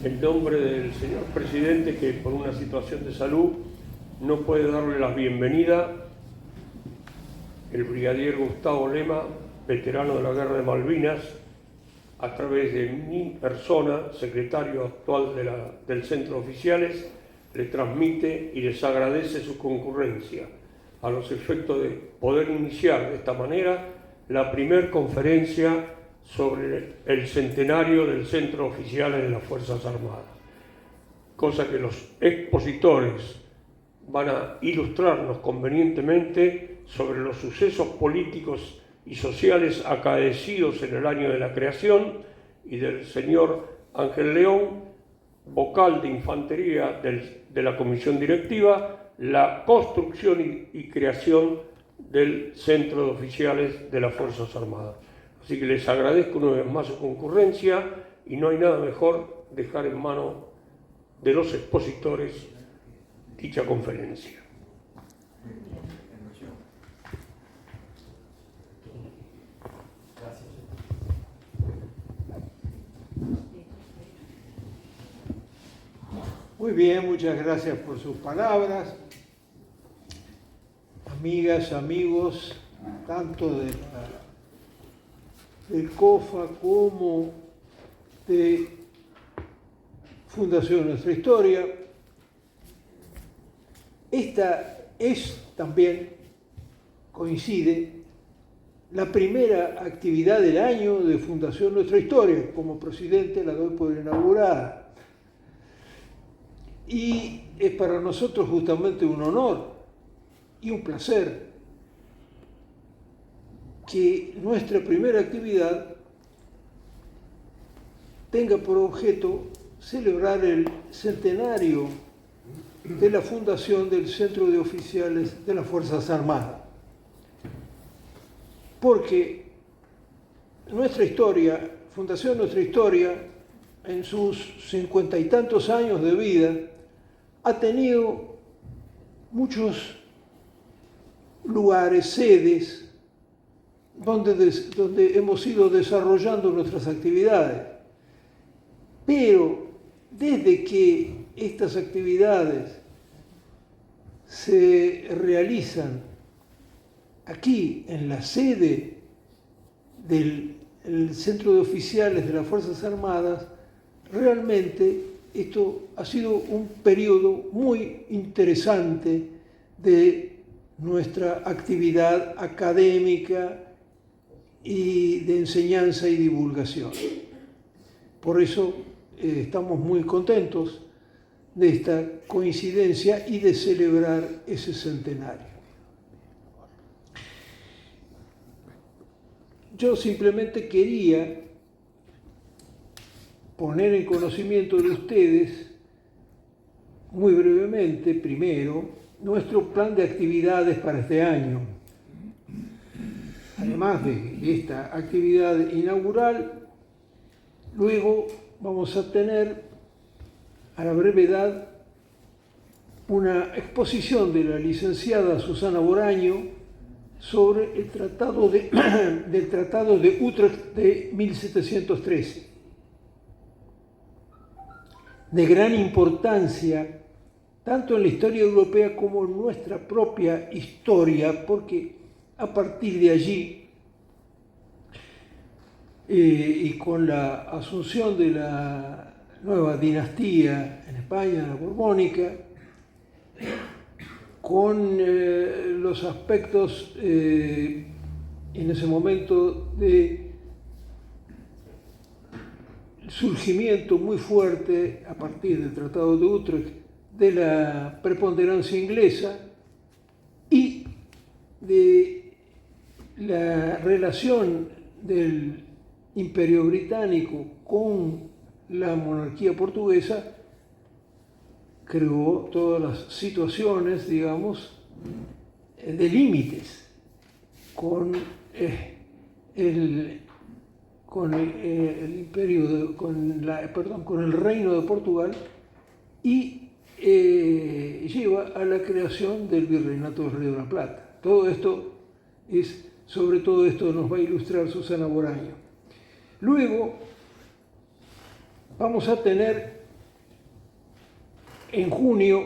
en nombre del señor presidente, que por una situación de salud no puede darle la bienvenida, el brigadier Gustavo Lema, veterano de la Guerra de Malvinas, a través de mi persona, secretario actual del Centro de Oficiales, le transmite y les agradece su concurrencia a los efectos de poder iniciar de esta manera la primera conferencia sobre el centenario del Centro de Oficiales de las Fuerzas Armadas, cosa que los expositores van a ilustrarnos convenientemente sobre los sucesos políticos y sociales acaecidos en el año de la creación, y del señor Ángel León, vocal de infantería de la comisión directiva, la construcción y creación del Centro de Oficiales de las Fuerzas Armadas. Así que les agradezco una vez más su concurrencia, y no hay nada mejor dejar en manos de los expositores dicha conferencia. Muy bien, muchas gracias por sus palabras. Amigas, amigos, tanto del COFA como de Fundación Nuestra Historia. Esta es también, coincide, la primera actividad del año de Fundación Nuestra Historia. Como presidente la doy por inaugurada. Y es para nosotros justamente un honor y un placer que nuestra primera actividad tenga por objeto celebrar el centenario de la fundación del Centro de Oficiales de las Fuerzas Armadas. Porque nuestra historia, Fundación Nuestra Historia, en sus 50 y tantos años de vida, ha tenido muchos lugares, sedes, donde hemos ido desarrollando nuestras actividades. Pero desde que estas actividades se realizan aquí, en la sede del Centro de Oficiales de las Fuerzas Armadas, realmente esto ha sido un periodo muy interesante de nuestra actividad académica y de enseñanza y divulgación. Por eso estamos muy contentos de esta coincidencia y de celebrar ese centenario. Yo simplemente quería poner en conocimiento de ustedes, muy brevemente, primero, nuestro plan de actividades para este año. Además de esta actividad inaugural, luego vamos a tener a la brevedad una exposición de la licenciada Susana Boraño sobre el del Tratado de Utrecht de 1713. De gran importancia, tanto en la historia europea como en nuestra propia historia, porque a partir de allí, y con la asunción de la nueva dinastía en España, la borbónica, con los aspectos en ese momento de surgimiento muy fuerte a partir del Tratado de Utrecht de la preponderancia inglesa y de la relación del Imperio Británico con la monarquía portuguesa, creó todas las situaciones, digamos, de límites con el Reino de Portugal, y lleva a la creación del Virreinato del Río de la Plata. Sobre todo esto nos va a ilustrar Susana Boraño. Luego vamos a tener En junio,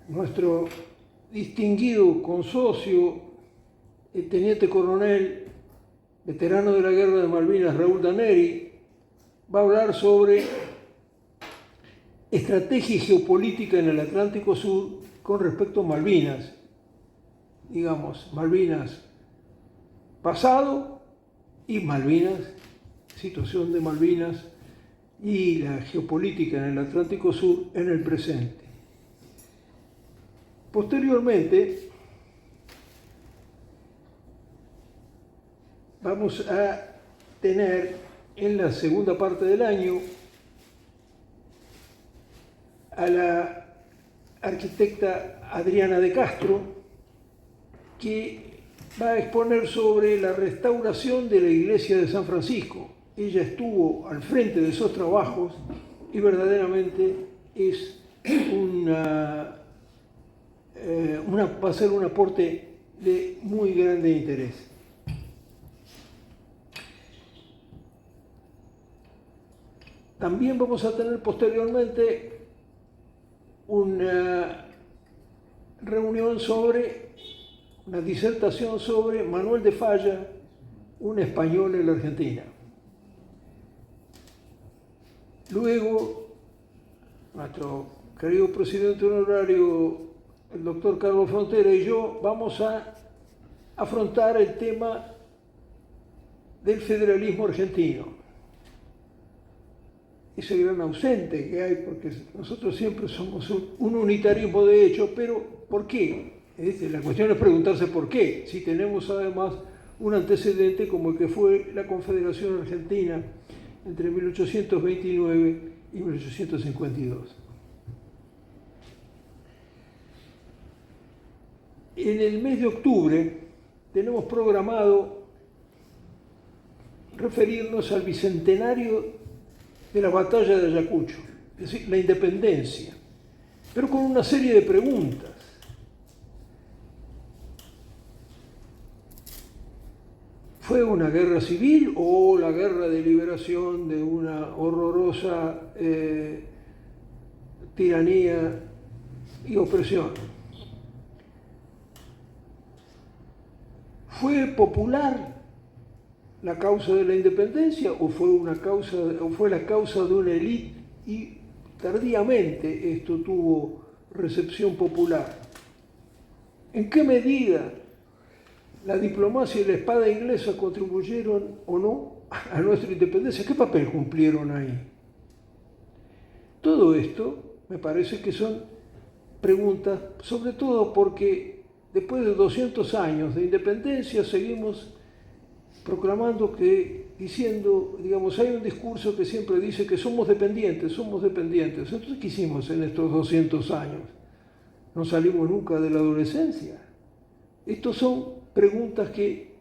nuestro distinguido consocio, el teniente coronel, veterano de la Guerra de Malvinas, Raúl Daneri, va a hablar sobre estrategia y geopolítica en el Atlántico Sur con respecto a Malvinas. Digamos, Malvinas pasado y Malvinas, situación de Malvinas y la geopolítica en el Atlántico Sur en el presente. Posteriormente, vamos a tener en la segunda parte del año a la arquitecta Adriana de Castro, que va a exponer sobre la restauración de la iglesia de San Francisco. Ella estuvo al frente de esos trabajos y verdaderamente es va a ser un aporte de muy grande interés. También vamos a tener posteriormente una reunión una disertación sobre Manuel de Falla, un español en la Argentina. Luego, nuestro querido presidente honorario, el doctor Carlos Frontera, y yo vamos a afrontar el tema del federalismo argentino. Ese gran ausente que hay, porque nosotros siempre somos un unitarismo de hecho, pero ¿por qué? La cuestión es preguntarse por qué, si tenemos además un antecedente como el que fue la Confederación Argentina entre 1829 y 1852. En el mes de octubre tenemos programado referirnos al bicentenario de la batalla de Ayacucho, es decir, la independencia, pero con una serie de preguntas. ¿Fue una guerra civil o la guerra de liberación de una horrorosa tiranía y opresión? ¿Fue popular la causa de la independencia o fue la causa de una élite y tardíamente esto tuvo recepción popular? ¿En qué medida la diplomacia y la espada inglesa contribuyeron o no a nuestra independencia? ¿Qué papel cumplieron ahí? Todo esto me parece que son preguntas, sobre todo porque después de 200 años de independencia seguimos proclamando diciendo, digamos, hay un discurso que siempre dice que somos dependientes. Entonces, ¿qué hicimos en estos 200 años? No salimos nunca de la adolescencia. Estas son preguntas que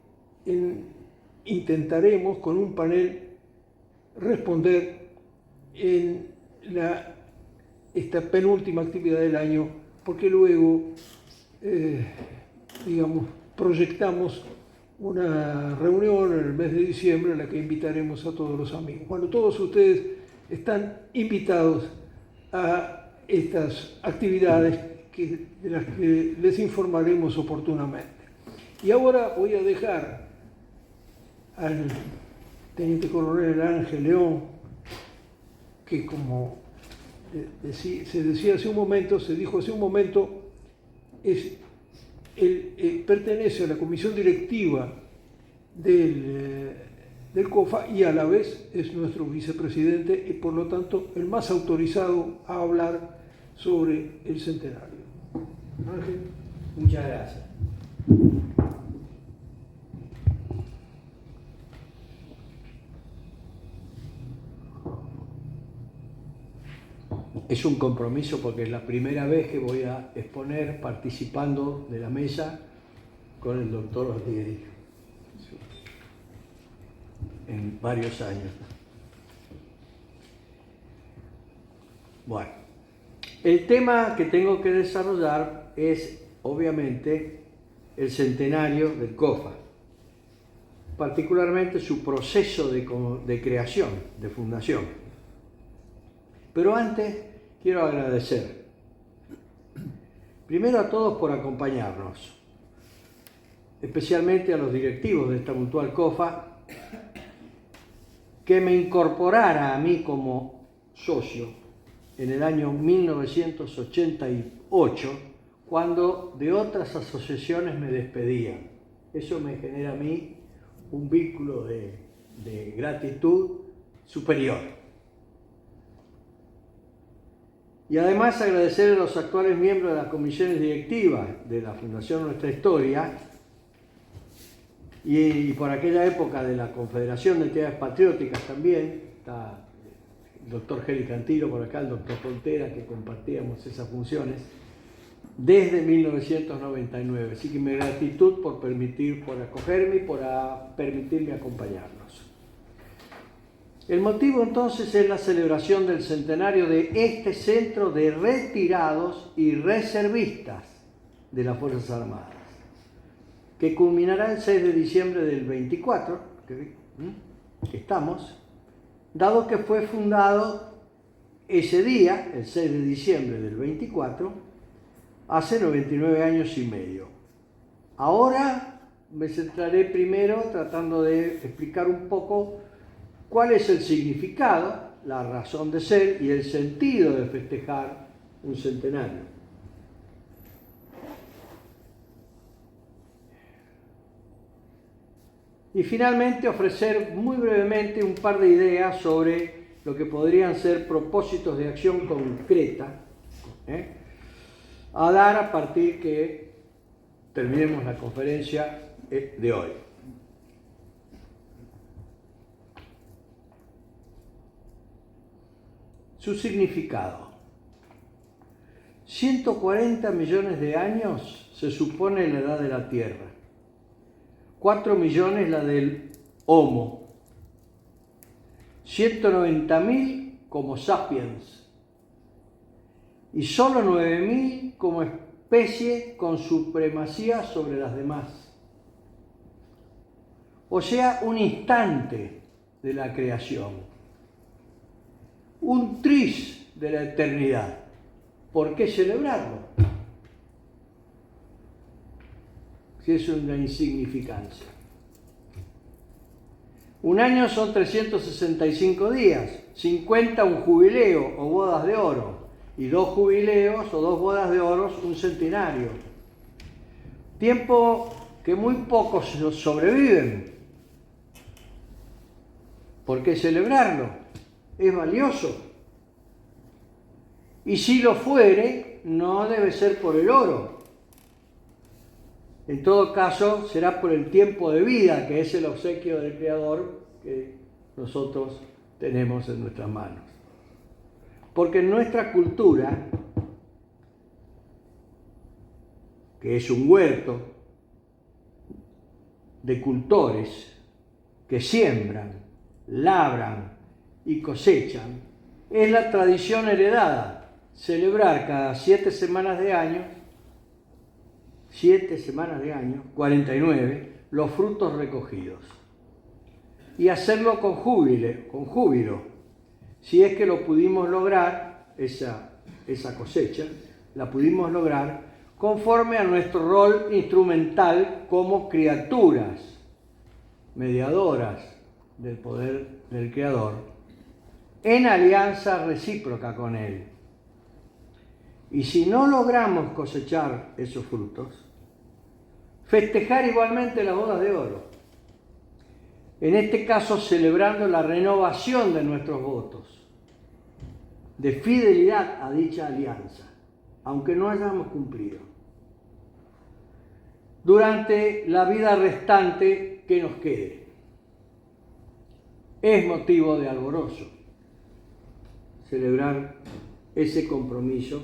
intentaremos con un panel responder en esta penúltima actividad del año, porque luego, digamos, proyectamos una reunión en el mes de diciembre en la que invitaremos a todos los amigos. Bueno, todos ustedes están invitados a estas actividades de las que les informaremos oportunamente. Y ahora voy a dejar al teniente coronel Ángel León, que como se dijo hace un momento, pertenece a la comisión directiva del COFA y a la vez es nuestro vicepresidente y por lo tanto el más autorizado a hablar sobre el centenario. Ángel. Muchas gracias. Es un compromiso porque es la primera vez que voy a exponer participando de la mesa con el doctor Altieri en varios años. Bueno, el tema que tengo que desarrollar es obviamente el centenario del COFA, particularmente su proceso de creación, de fundación. Pero antes quiero agradecer primero a todos por acompañarnos, especialmente a los directivos de esta Mutual COFA, que me incorporara a mí como socio en el año 1988, cuando de otras asociaciones me despedían. Eso me genera a mí un vínculo de gratitud superior. Y además agradecer a los actuales miembros de las comisiones directivas de la Fundación Nuestra Historia y por aquella época de la Confederación de Entidades Patrióticas también. Está el doctor Geli Cantilo por acá, el doctor Frontera, que compartíamos esas funciones desde 1999. Así que mi gratitud por acogerme y por permitirme acompañarnos. El motivo entonces es la celebración del centenario de este centro de retirados y reservistas de las Fuerzas Armadas, que culminará el 6 de diciembre del 24, que estamos, dado que fue fundado ese día, el 6 de diciembre del 24, hace 99 años y medio. Ahora me centraré primero tratando de explicar un poco cuál es el significado, la razón de ser y el sentido de festejar un centenario. Y finalmente ofrecer muy brevemente un par de ideas sobre lo que podrían ser propósitos de acción concreta, a dar a partir que terminemos la conferencia de hoy. Su significado. 140 millones de años se supone la edad de la Tierra. 4 millones la del Homo. 190.000 como Sapiens. Y solo 9.000 como especie con supremacía sobre las demás. O sea, un instante de la creación. Un tris de la eternidad. ¿Por qué celebrarlo? Si es una insignificancia. Un año son 365 días, 50 un jubileo o bodas de oro, y 2 jubileos o 2 bodas de oro un centenario. Tiempo que muy pocos sobreviven. ¿Por qué celebrarlo? Es valioso. Y si lo fuere, no debe ser por el oro. En todo caso, será por el tiempo de vida, que es el obsequio del Creador que nosotros tenemos en nuestras manos. Porque en nuestra cultura, que es un huerto de cultores que siembran, labran y cosechan, es la tradición heredada celebrar cada 7 semanas de año, 49, los frutos recogidos. Y hacerlo con júbilo, si es que lo pudimos lograr, esa cosecha, la pudimos lograr conforme a nuestro rol instrumental como criaturas mediadoras del poder del Creador, en alianza recíproca con Él. Y si no logramos cosechar esos frutos, festejar igualmente las bodas de oro. En este caso, celebrando la renovación de nuestros votos, de fidelidad a dicha alianza, aunque no hayamos cumplido, durante la vida restante que nos quede. Es motivo de alborozo celebrar ese compromiso,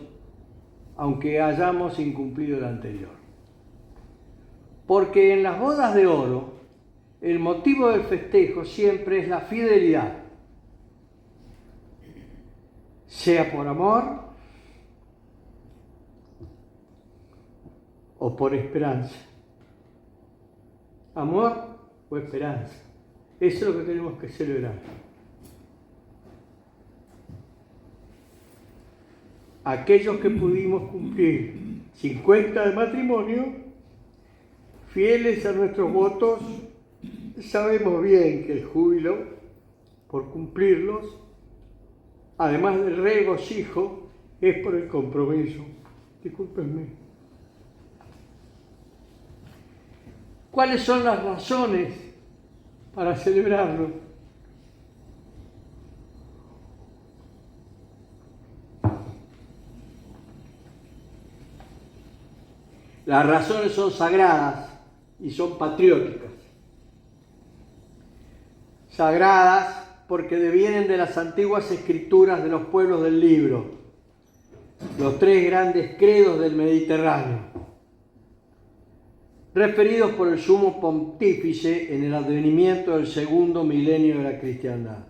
aunque hayamos incumplido el anterior. Porque en las bodas de oro, el motivo del festejo siempre es la fidelidad, sea por amor o por esperanza. Amor o esperanza. Eso es lo que tenemos que celebrar. aquellos que pudimos cumplir 50 de matrimonio, fieles a nuestros votos, sabemos bien que el júbilo por cumplirlos, además del regocijo, es por el compromiso. Discúlpenme. ¿Cuáles son las razones para celebrarlo? Las razones son sagradas y son patrióticas. Sagradas porque devienen de las antiguas escrituras de los pueblos del libro, los tres grandes credos del Mediterráneo, referidos por el sumo pontífice en el advenimiento del segundo milenio de la cristiandad.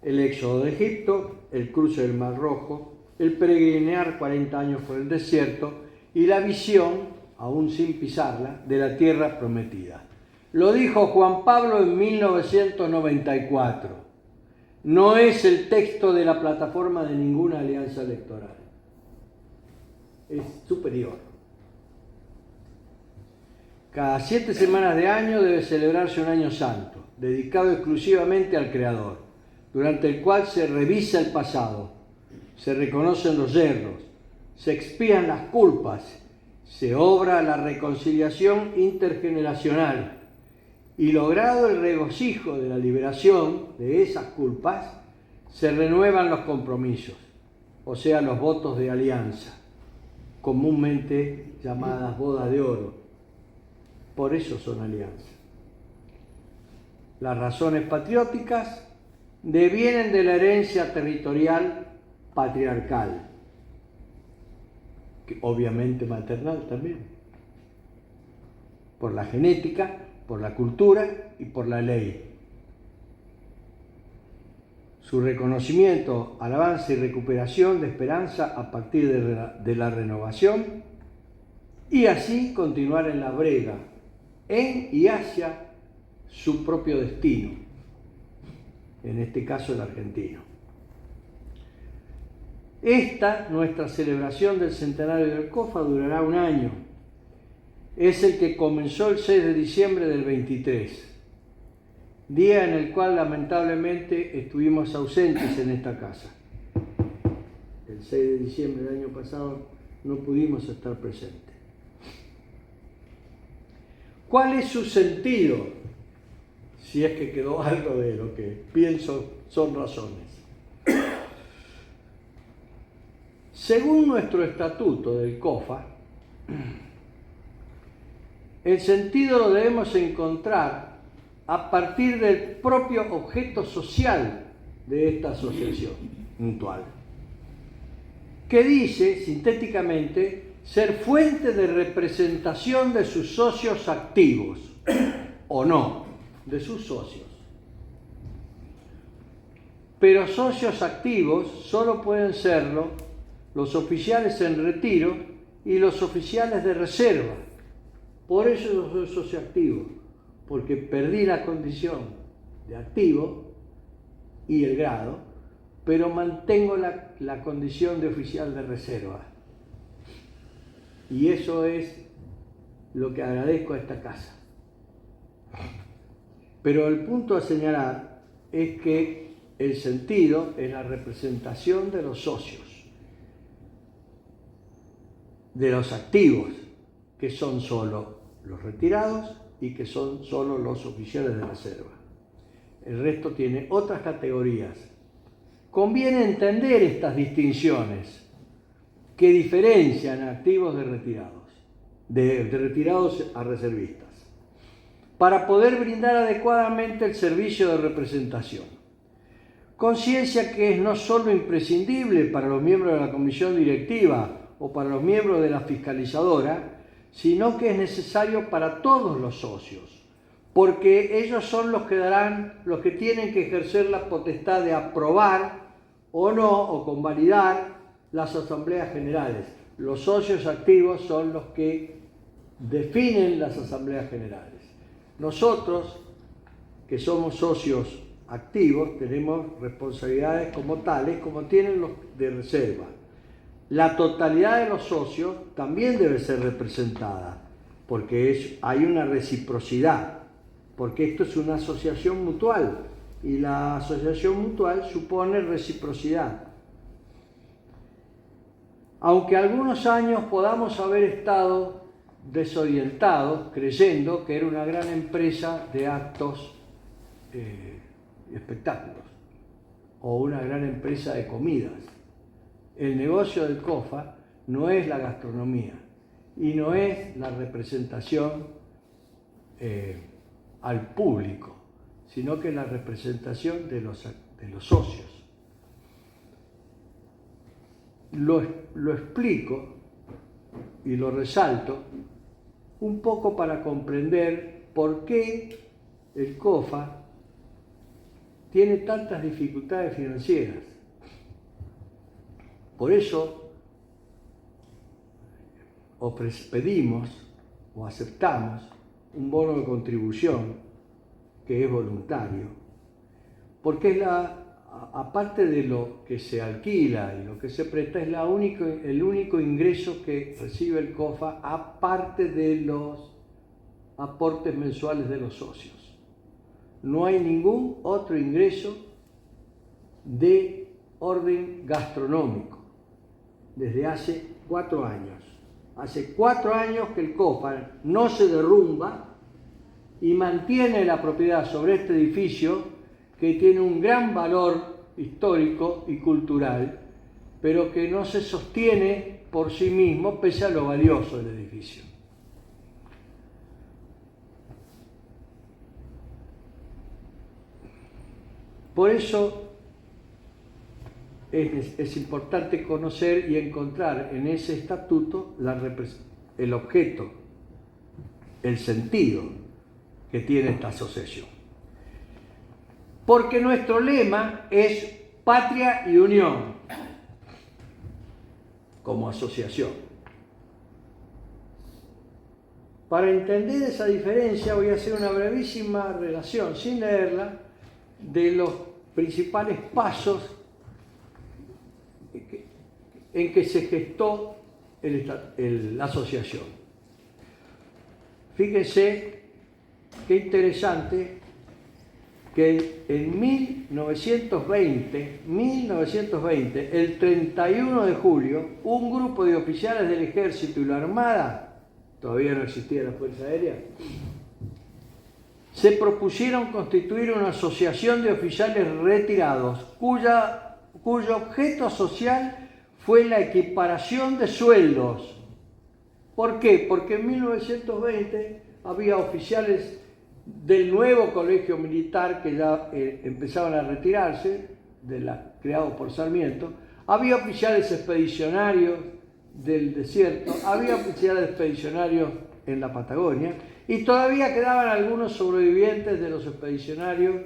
El éxodo de Egipto, el cruce del Mar Rojo, el peregrinar 40 años por el desierto y la visión, aún sin pisarla, de la tierra prometida. Lo dijo Juan Pablo en 1994. No es el texto de la plataforma de ninguna alianza electoral. Es superior. Cada 7 semanas de año debe celebrarse un año santo, dedicado exclusivamente al Creador, durante el cual se revisa el pasado, se reconocen los yerros, se expían las culpas, se obra la reconciliación intergeneracional y, logrado el regocijo de la liberación de esas culpas, se renuevan los compromisos, o sea, los votos de alianza, comúnmente llamadas bodas de oro. Por eso son alianzas. Las razones patrióticas devienen de la herencia territorial patriarcal, que obviamente maternal también, por la genética, por la cultura y por la ley. Su reconocimiento, alabanza y recuperación de esperanza a partir de la renovación, y así continuar en la brega, en y hacia su propio destino, en este caso el argentino. Esta, nuestra celebración del centenario del COFA, durará un año. Es el que comenzó el 6 de diciembre del 23, día en el cual lamentablemente estuvimos ausentes en esta casa. El 6 de diciembre del año pasado no pudimos estar presentes. ¿Cuál es su sentido? Si es que quedó algo de lo que pienso son razones. Según nuestro estatuto del COFA, el sentido lo debemos encontrar a partir del propio objeto social de esta asociación mutual, que dice, sintéticamente, ser fuente de representación de sus socios activos, o no, de sus socios. Pero socios activos solo pueden serlo los oficiales en retiro y los oficiales de reserva. Por eso yo soy socio activo, porque perdí la condición de activo y el grado, pero mantengo la condición de oficial de reserva. Y eso es lo que agradezco a esta casa. Pero el punto a señalar es que el sentido es la representación de los socios, de los activos, que son solo los retirados y que son solo los oficiales de reserva. El resto tiene otras categorías. Conviene entender estas distinciones que diferencian a activos de retirados a reservistas, para poder brindar adecuadamente el servicio de representación. Conciencia que es no solo imprescindible para los miembros de la comisión directiva o para los miembros de la fiscalizadora, sino que es necesario para todos los socios, porque ellos son los que tienen que ejercer la potestad de aprobar o no, o convalidar las asambleas generales. Los socios activos son los que definen las asambleas generales. Nosotros, que somos socios activos, tenemos responsabilidades como tales, como tienen los de reserva. la totalidad de los socios también debe ser representada, porque hay una reciprocidad, porque esto es una asociación mutual y la asociación mutual supone reciprocidad. Aunque algunos años podamos haber estado desorientados creyendo que era una gran empresa de actos y espectáculos o una gran empresa de comidas. El negocio del COFA no es la gastronomía y no es la representación al público, sino que es la representación de los socios. Lo explico y lo resalto un poco para comprender por qué el COFA tiene tantas dificultades financieras. Por eso pedimos o aceptamos un bono de contribución que es voluntario, porque es aparte de lo que se alquila y lo que se presta, es el único ingreso que recibe el COFA, aparte de los aportes mensuales de los socios. No hay ningún otro ingreso de orden gastronómico desde hace 4 años. Hace 4 años que el COFA no se derrumba y mantiene la propiedad sobre este edificio, que tiene un gran valor histórico y cultural, pero que no se sostiene por sí mismo pese a lo valioso del edificio. Por eso es importante conocer y encontrar en ese estatuto el objeto, el sentido que tiene esta asociación. Porque nuestro lema es patria y unión como asociación. Para entender esa diferencia voy a hacer una brevísima relación, sin leerla, de los principales pasos en que se gestó la asociación. Fíjense qué interesante que en 1920, el 31 de julio, un grupo de oficiales del Ejército y la Armada, todavía no existía la Fuerza Aérea, se propusieron constituir una asociación de oficiales retirados, cuyo objeto social fue la equiparación de sueldos. ¿Por qué? Porque en 1920 había oficiales del nuevo colegio militar que ya empezaban a retirarse, creado por Sarmiento, había oficiales expedicionarios del desierto, había oficiales expedicionarios en la Patagonia y todavía quedaban algunos sobrevivientes de los expedicionarios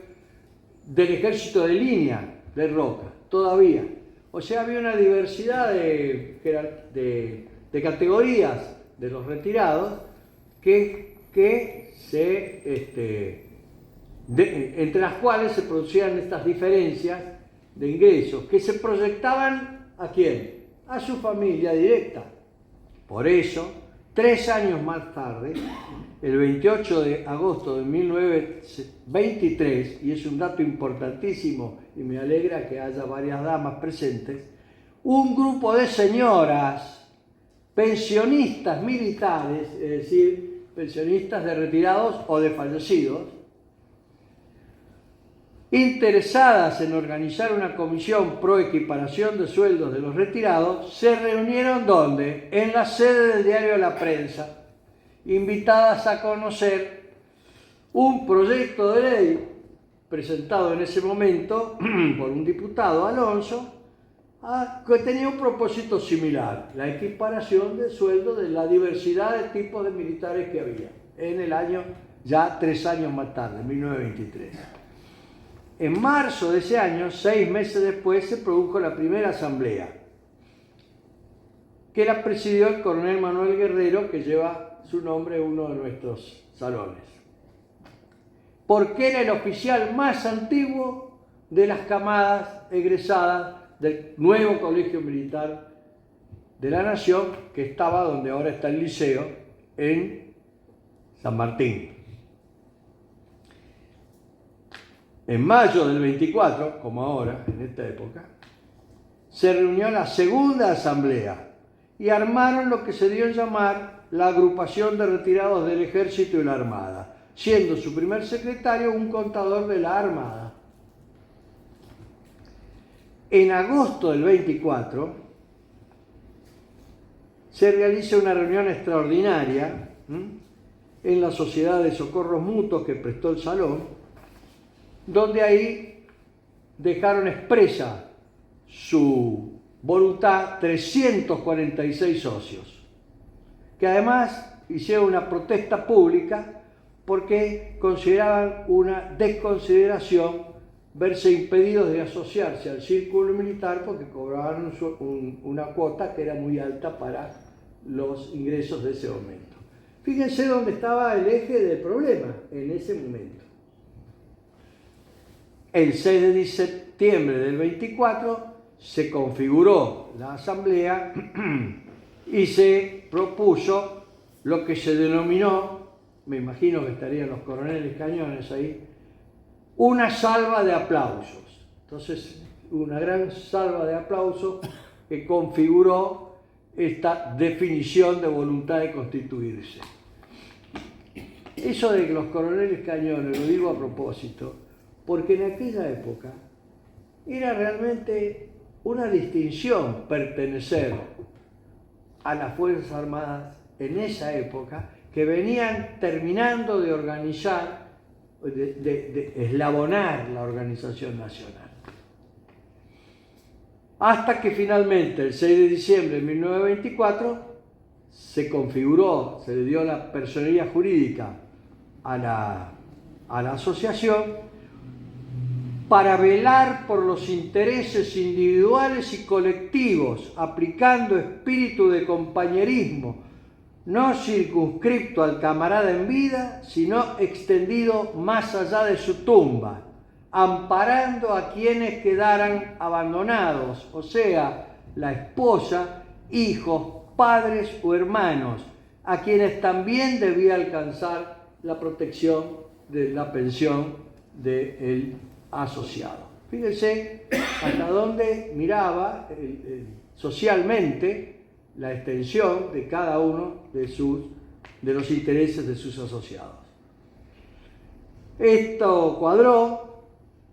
del ejército de línea de Roca, todavía. O sea, había una diversidad de categorías de los retirados entre las cuales se producían estas diferencias de ingresos que se proyectaban ¿a quién? A su familia directa. Por eso, 3 años más tarde, el 28 de agosto de 1923, y es un dato importantísimo y me alegra que haya varias damas presentes, un grupo de señoras pensionistas militares, es decir, pensionistas de retirados o de fallecidos, interesadas en organizar una comisión pro equiparación de sueldos de los retirados, se reunieron ¿dónde? En la sede del diario La Prensa, invitadas a conocer un proyecto de ley presentado en ese momento por un diputado, Alonso, que tenía un propósito similar, la equiparación de sueldos de la diversidad de tipos de militares que había, en el año, ya 3 años más tarde, 1923. En marzo de ese año, 6 meses después, se produjo la primera asamblea, que la presidió el coronel Manuel Guerrero, que lleva su nombre en uno de nuestros salones, porque era el oficial más antiguo de las camadas egresadas del nuevo colegio militar de la Nación, que estaba donde ahora está el Liceo, en San Martín. En mayo del 24, como ahora, en esta época, se reunió la segunda asamblea y armaron lo que se dio en llamar la Agrupación de Retirados del Ejército y la Armada, siendo su primer secretario un contador de la Armada. En agosto del 24 se realiza una reunión extraordinaria en la Sociedad de Socorros Mutuos que prestó el salón, donde ahí dejaron expresa su voluntad 346 socios, que además hicieron una protesta pública porque consideraban una desconsideración verse impedidos de asociarse al círculo militar porque cobraban una cuota que era muy alta para los ingresos de ese momento. Fíjense dónde estaba el eje del problema en ese momento. El 6 de septiembre del 24 se configuró la asamblea y se propuso lo que se denominó, me imagino que estarían los coroneles Cañones ahí, una salva de aplausos. Entonces, una gran salva de aplausos que configuró esta definición de voluntad de constituirse. Eso de los coroneles Cañones, lo digo a propósito, porque en aquella época era realmente una distinción pertenecer a las Fuerzas Armadas en esa época, que venían terminando de organizar, de eslabonar la organización nacional. Hasta que finalmente, el 6 de diciembre de 1924, se configuró, se le dio la personería jurídica a la asociación para velar por los intereses individuales y colectivos, aplicando espíritu de compañerismo, no circunscripto al camarada en vida, sino extendido más allá de su tumba, amparando a quienes quedaran abandonados, o sea, la esposa, hijos, padres o hermanos, a quienes también debía alcanzar la protección de la pensión del asociado. Fíjense hasta dónde miraba socialmente la extensión de cada uno de los intereses de sus asociados. Esto cuadró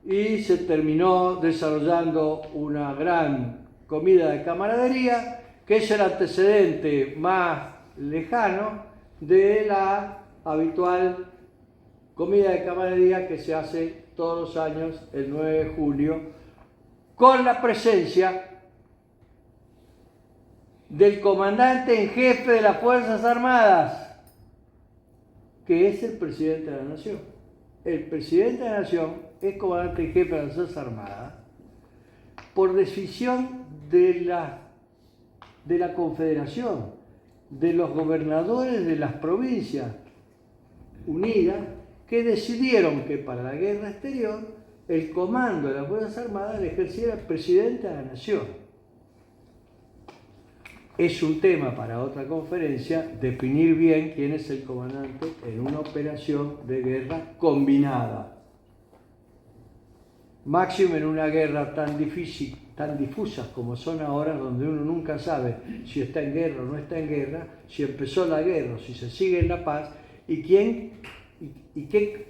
y se terminó desarrollando una gran comida de camaradería, que es el antecedente más lejano de la habitual comida de camaradería que se hace todos los años el 9 de julio, con la presencia del comandante en jefe de las Fuerzas Armadas, que es el presidente de la Nación. El presidente de la Nación es comandante en jefe de las Fuerzas Armadas por decisión de la Confederación, de los gobernadores de las provincias unidas, que decidieron que para la guerra exterior el comando de las Fuerzas Armadas le ejerciera el presidente de la Nación. Es un tema para otra conferencia definir bien quién es el comandante en una operación de guerra combinada. Máximo en una guerra tan difícil, tan difusas como son ahora, donde uno nunca sabe si está en guerra o no está en guerra, si empezó la guerra o si se sigue en la paz, y qué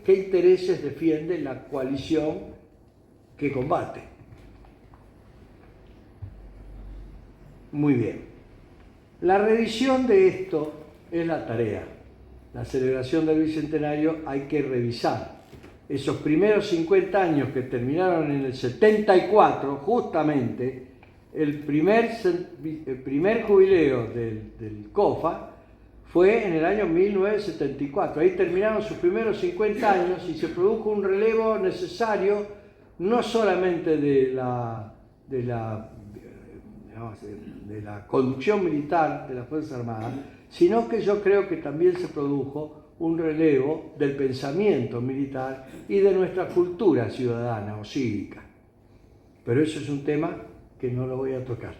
intereses defiende la coalición que combate. Muy bien. La revisión de esto es la tarea. La celebración del Bicentenario hay que revisar. Esos primeros 50 años que terminaron en el 74, justamente, el primer jubileo del COFA fue en el año 1974. Ahí terminaron sus primeros 50 años y se produjo un relevo necesario, no solamente de la conducción militar de las Fuerzas Armadas, sino que yo creo que también se produjo un relevo del pensamiento militar y de nuestra cultura ciudadana o cívica. Pero eso es un tema que no lo voy a tocar.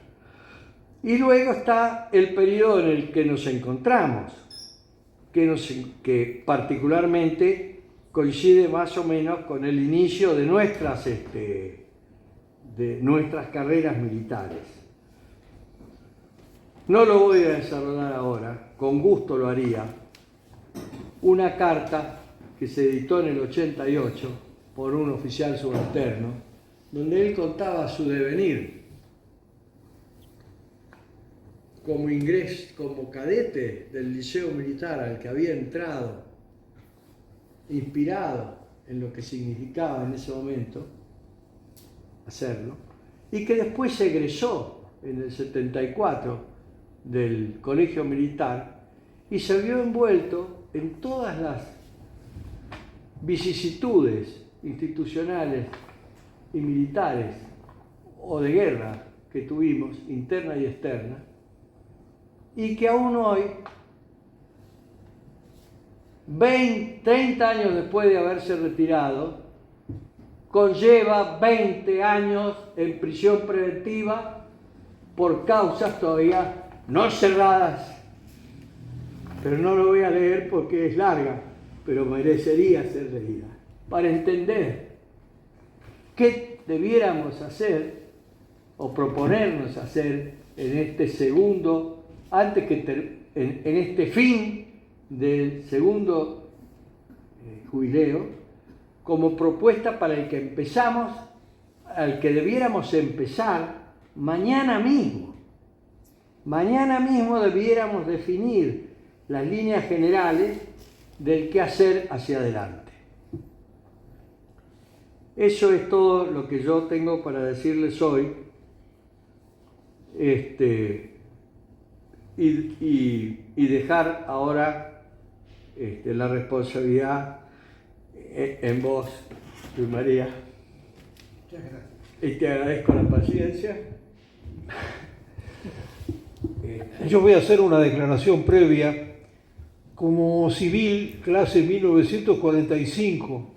Y luego está el periodo en el que nos encontramos, que particularmente coincide más o menos con el inicio de nuestras carreras militares. No lo voy a desarrollar ahora, con gusto lo haría. Una carta que se editó en el 88 por un oficial subalterno, donde él contaba su devenir como cadete del liceo militar al que había entrado, inspirado en lo que significaba en ese momento hacerlo, y que después se egresó en el 74 del colegio militar y se vio envuelto en todas las vicisitudes institucionales y militares o de guerra que tuvimos, interna y externa, y que aún hoy, 30 años después de haberse retirado, conlleva 20 años en prisión preventiva por causas todavía no cerradas. Pero no lo voy a leer porque es larga, pero merecería ser leída, para entender qué debiéramos hacer o proponernos hacer en este segundo, en este fin del segundo jubileo, como propuesta para el que al que debiéramos empezar mañana mismo. Mañana mismo debiéramos definir las líneas generales del qué hacer hacia adelante. Eso es todo lo que yo tengo para decirles hoy. Y dejar ahora la responsabilidad en vos, Luis María. Muchas gracias. Y te agradezco la paciencia. Yo voy a hacer una declaración previa. Como civil, clase 1945,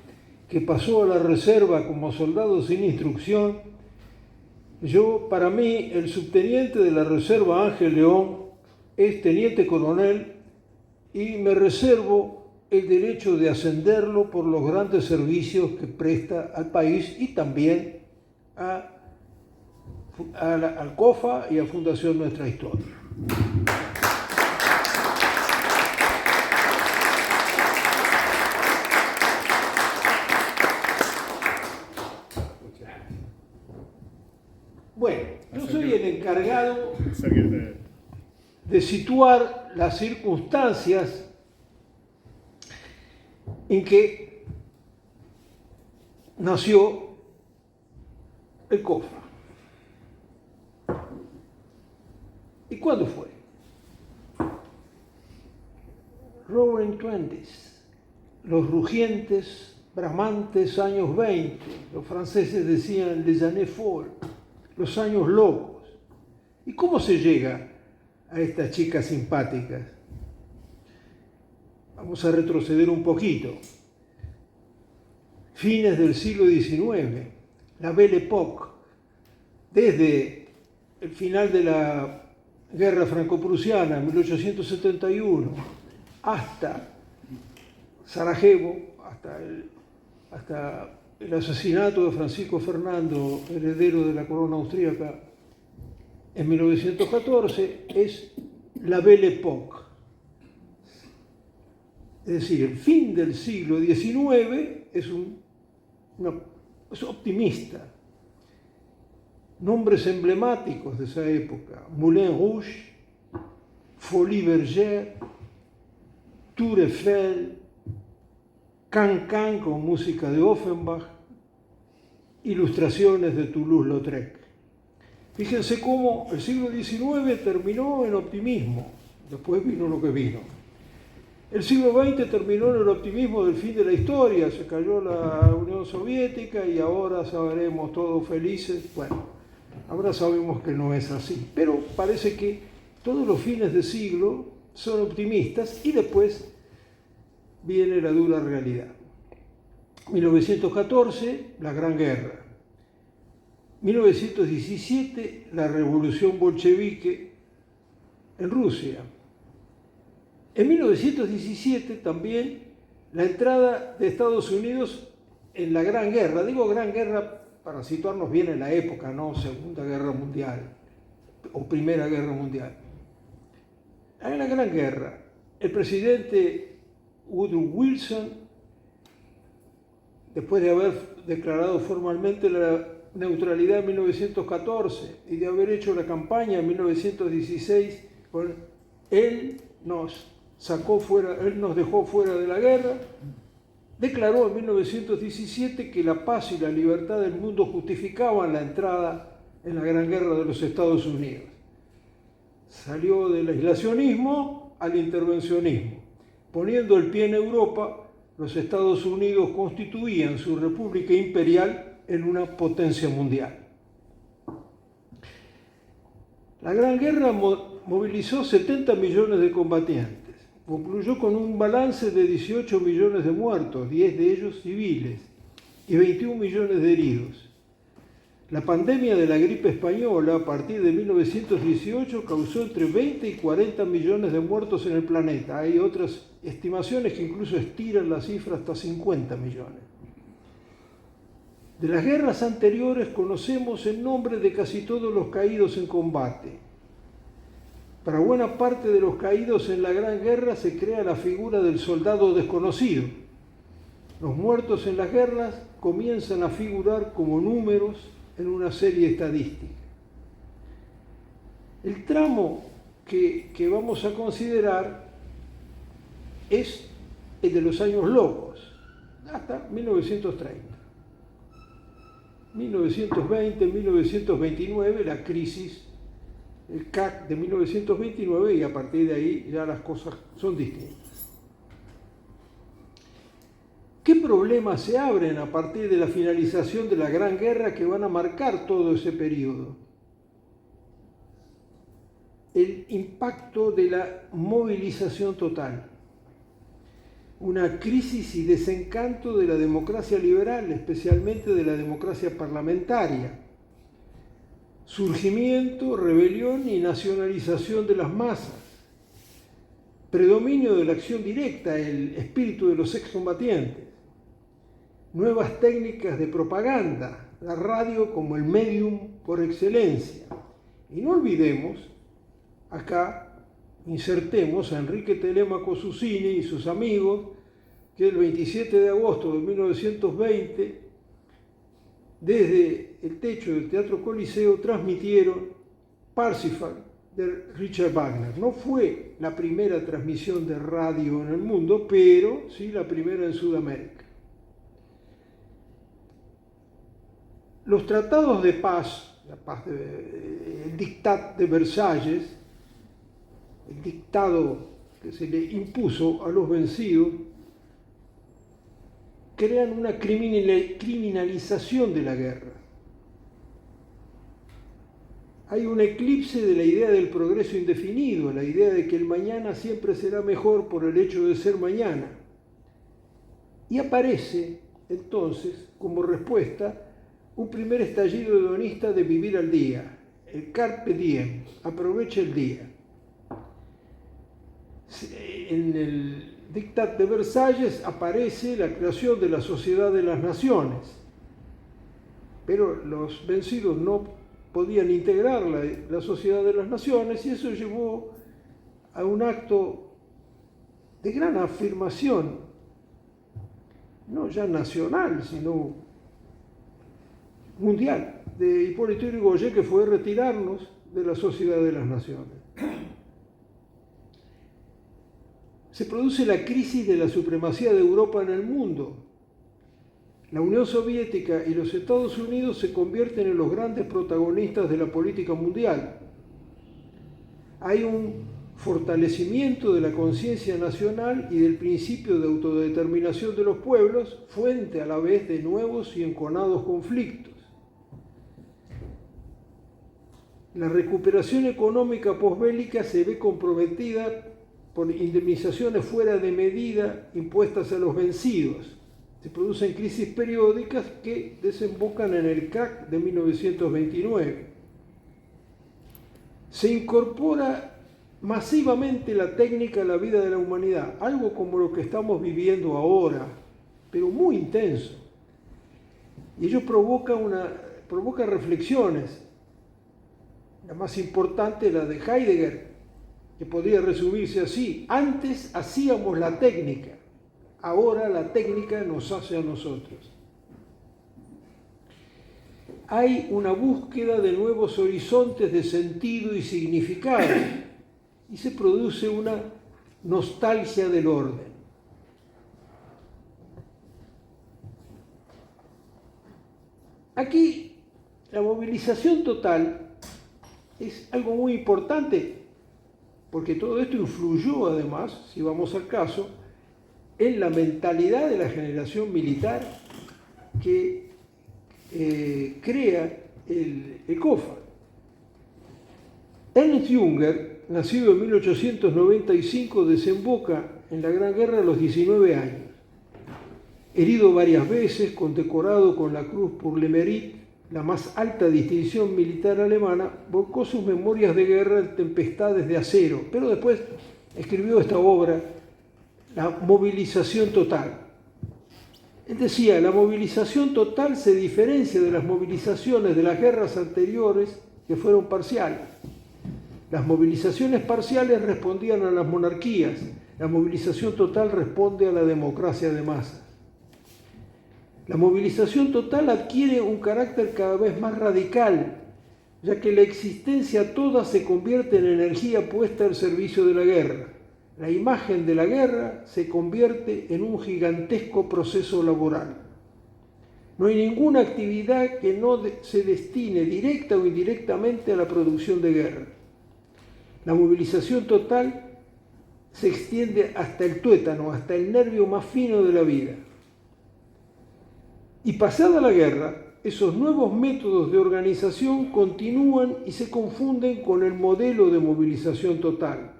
que pasó a la reserva como soldado sin instrucción, para mí, el subteniente de la reserva Ángel León es teniente coronel y me reservo el derecho de ascenderlo por los grandes servicios que presta al país y también al COFA y a Fundación Nuestra Historia. Bueno, yo soy el encargado de situar las circunstancias en que nació el COFA. ¿Y cuándo fue? Roaring Twenties, los rugientes, bramantes años 20, los franceses decían les années folles, los años locos. ¿Y cómo se llega a estas chicas simpáticas? Vamos a retroceder un poquito. Fines del siglo XIX, la Belle Époque, desde el final de la Guerra Franco-Prusiana, en 1871, hasta Sarajevo, hasta el asesinato de Francisco Fernando, heredero de la corona austríaca, en 1914, es la Belle Époque. Es decir, el fin del siglo XIX es optimista. Nombres emblemáticos de esa época: Moulin Rouge, Folie Bergère, Tour Eiffel, Can-Can con música de Offenbach, ilustraciones de Toulouse-Lautrec. Fíjense cómo el siglo XIX terminó en optimismo, después vino lo que vino. El siglo XX terminó en el optimismo del fin de la historia, se cayó la Unión Soviética y ahora sabremos todos felices. Bueno, ahora sabemos que no es así, pero parece que todos los fines de siglo son optimistas y después viene la dura realidad. 1914, la Gran Guerra. 1917, la revolución bolchevique en Rusia. En 1917 también la entrada de Estados Unidos en la Gran Guerra. Digo Gran Guerra para situarnos bien en la época, no Segunda Guerra Mundial o Primera Guerra Mundial. En la Gran Guerra, el presidente Woodrow Wilson, después de haber declarado formalmente la neutralidad en 1914 y de haber hecho la campaña en 1916, él nos dejó fuera de la guerra, declaró en 1917 que la paz y la libertad del mundo justificaban la entrada en la Gran Guerra de los Estados Unidos. Salió del aislacionismo al intervencionismo. Poniendo el pie en Europa, los Estados Unidos constituían su república imperial en una potencia mundial. La Gran Guerra movilizó 70 millones de combatientes. Concluyó con un balance de 18 millones de muertos, 10 de ellos civiles, y 21 millones de heridos. La pandemia de la gripe española, a partir de 1918, causó entre 20 y 40 millones de muertos en el planeta. Hay otras estimaciones que incluso estiran la cifra hasta 50 millones. De las guerras anteriores conocemos el nombre de casi todos los caídos en combate. Para buena parte de los caídos en la Gran Guerra se crea la figura del soldado desconocido. Los muertos en las guerras comienzan a figurar como números en una serie estadística. El tramo que vamos a considerar es el de los años locos, hasta 1930. 1920, 1929, la crisis, el CAC de 1929, y a partir de ahí ya las cosas son distintas. ¿Qué problemas se abren a partir de la finalización de la Gran Guerra que van a marcar todo ese periodo? El impacto de la movilización total, una crisis y desencanto de la democracia liberal, especialmente de la democracia parlamentaria, surgimiento, rebelión y nacionalización de las masas, predominio de la acción directa, el espíritu de los excombatientes, nuevas técnicas de propaganda, la radio como el medium por excelencia. Y no olvidemos, acá insertemos a Enrique Telemaco Susini y sus amigos, que el 27 de agosto de 1920, desde el techo del Teatro Coliseo, transmitieron Parsifal de Richard Wagner. No fue la primera transmisión de radio en el mundo, pero sí la primera en Sudamérica. Los tratados de paz, el dictat de Versalles, el dictado que se le impuso a los vencidos, crean una criminalización de la guerra. Hay un eclipse de la idea del progreso indefinido, la idea de que el mañana siempre será mejor por el hecho de ser mañana. Y aparece, entonces, como respuesta, un primer estallido hedonista de vivir al día, el carpe diem, aprovecha el día. En el Dictat de Versalles aparece la creación de la Sociedad de las Naciones, pero los vencidos no podían integrar la Sociedad de las Naciones y eso llevó a un acto de gran afirmación, no ya nacional, sino mundial, de Hipólito Yrigoyen, que fue retirarnos de la Sociedad de las Naciones. Se produce la crisis de la supremacía de Europa en el mundo. La Unión Soviética y los Estados Unidos se convierten en los grandes protagonistas de la política mundial. Hay un fortalecimiento de la conciencia nacional y del principio de autodeterminación de los pueblos, fuente a la vez de nuevos y enconados conflictos. La recuperación económica posbélica se ve comprometida por indemnizaciones fuera de medida impuestas a los vencidos. Se producen crisis periódicas que desembocan en el crack de 1929. Se incorpora masivamente la técnica en la vida de la humanidad, algo como lo que estamos viviendo ahora, pero muy intenso. Y ello provoca reflexiones. La más importante, la de Heidegger, que podría resumirse así: antes hacíamos la técnica, ahora la técnica nos hace a nosotros. Hay una búsqueda de nuevos horizontes de sentido y significado, y se produce una nostalgia del orden. Aquí la movilización total es algo muy importante, porque todo esto influyó además, si vamos al caso, en la mentalidad de la generación militar que crea el COFA. Ernst Jünger, nacido en 1895, desemboca en la Gran Guerra a los 19 años. Herido varias veces, condecorado con la Cruz pour le Mérite, la más alta distinción militar alemana, volcó sus memorias de guerra en Tempestades de acero, pero después escribió esta obra, La movilización total. Él decía: la movilización total se diferencia de las movilizaciones de las guerras anteriores, que fueron parciales. Las movilizaciones parciales respondían a las monarquías, la movilización total responde a la democracia de masas. La movilización total adquiere un carácter cada vez más radical, ya que la existencia toda se convierte en energía puesta al servicio de la guerra. La imagen de la guerra se convierte en un gigantesco proceso laboral. No hay ninguna actividad que no se destine directa o indirectamente a la producción de guerra. La movilización total se extiende hasta el tuétano, hasta el nervio más fino de la vida. Y pasada la guerra, esos nuevos métodos de organización continúan y se confunden con el modelo de movilización total.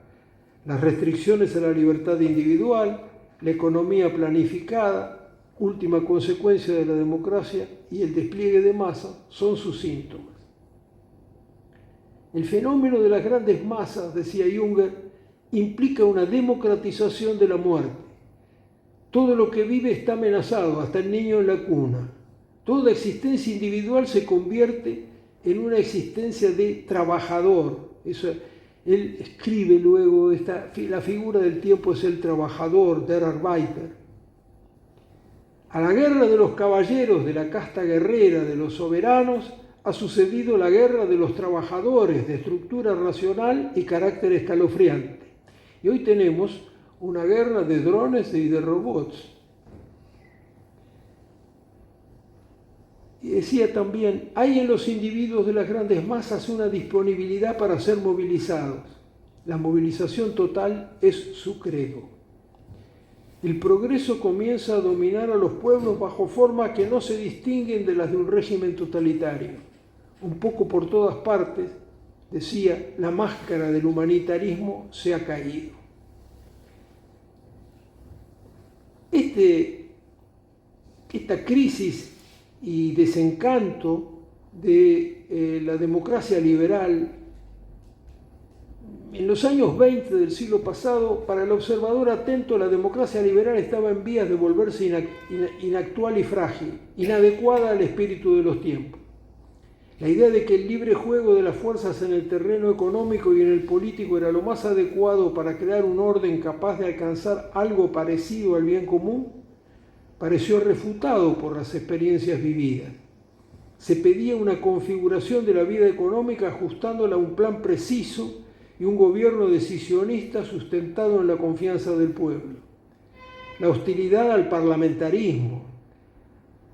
Las restricciones a la libertad individual, la economía planificada, última consecuencia de la democracia, y el despliegue de masa son sus síntomas. El fenómeno de las grandes masas, decía Jünger, implica una democratización de la muerte. Todo lo que vive está amenazado, hasta el niño en la cuna. Toda existencia individual se convierte en una existencia de trabajador. Él escribe luego, la figura del tiempo es el trabajador, der Arbeiter. A la guerra de los caballeros, de la casta guerrera, de los soberanos, ha sucedido la guerra de los trabajadores, de estructura racional y carácter escalofriante. Y hoy tenemos una guerra de drones y de robots. Y decía también: hay en los individuos de las grandes masas una disponibilidad para ser movilizados. La movilización total es su credo. El progreso comienza a dominar a los pueblos bajo formas que no se distinguen de las de un régimen totalitario. Un poco por todas partes, decía, la máscara del humanitarismo se ha caído. Esta crisis y desencanto de la democracia liberal en los años 20 del siglo pasado, para el observador atento, la democracia liberal estaba en vías de volverse inactual y frágil, inadecuada al espíritu de los tiempos. La idea de que el libre juego de las fuerzas en el terreno económico y en el político era lo más adecuado para crear un orden capaz de alcanzar algo parecido al bien común, pareció refutado por las experiencias vividas. Se pedía una configuración de la vida económica ajustándola a un plan preciso y un gobierno decisionista sustentado en la confianza del pueblo. La hostilidad al parlamentarismo,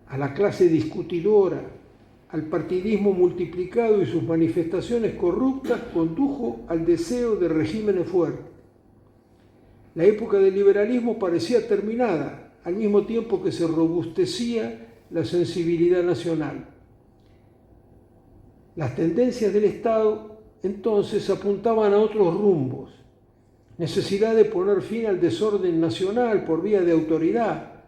a la clase discutidora, al partidismo multiplicado y sus manifestaciones corruptas condujo al deseo de regímenes fuertes. La época del liberalismo parecía terminada, al mismo tiempo que se robustecía la sensibilidad nacional. Las tendencias del Estado entonces apuntaban a otros rumbos: necesidad de poner fin al desorden nacional por vía de autoridad,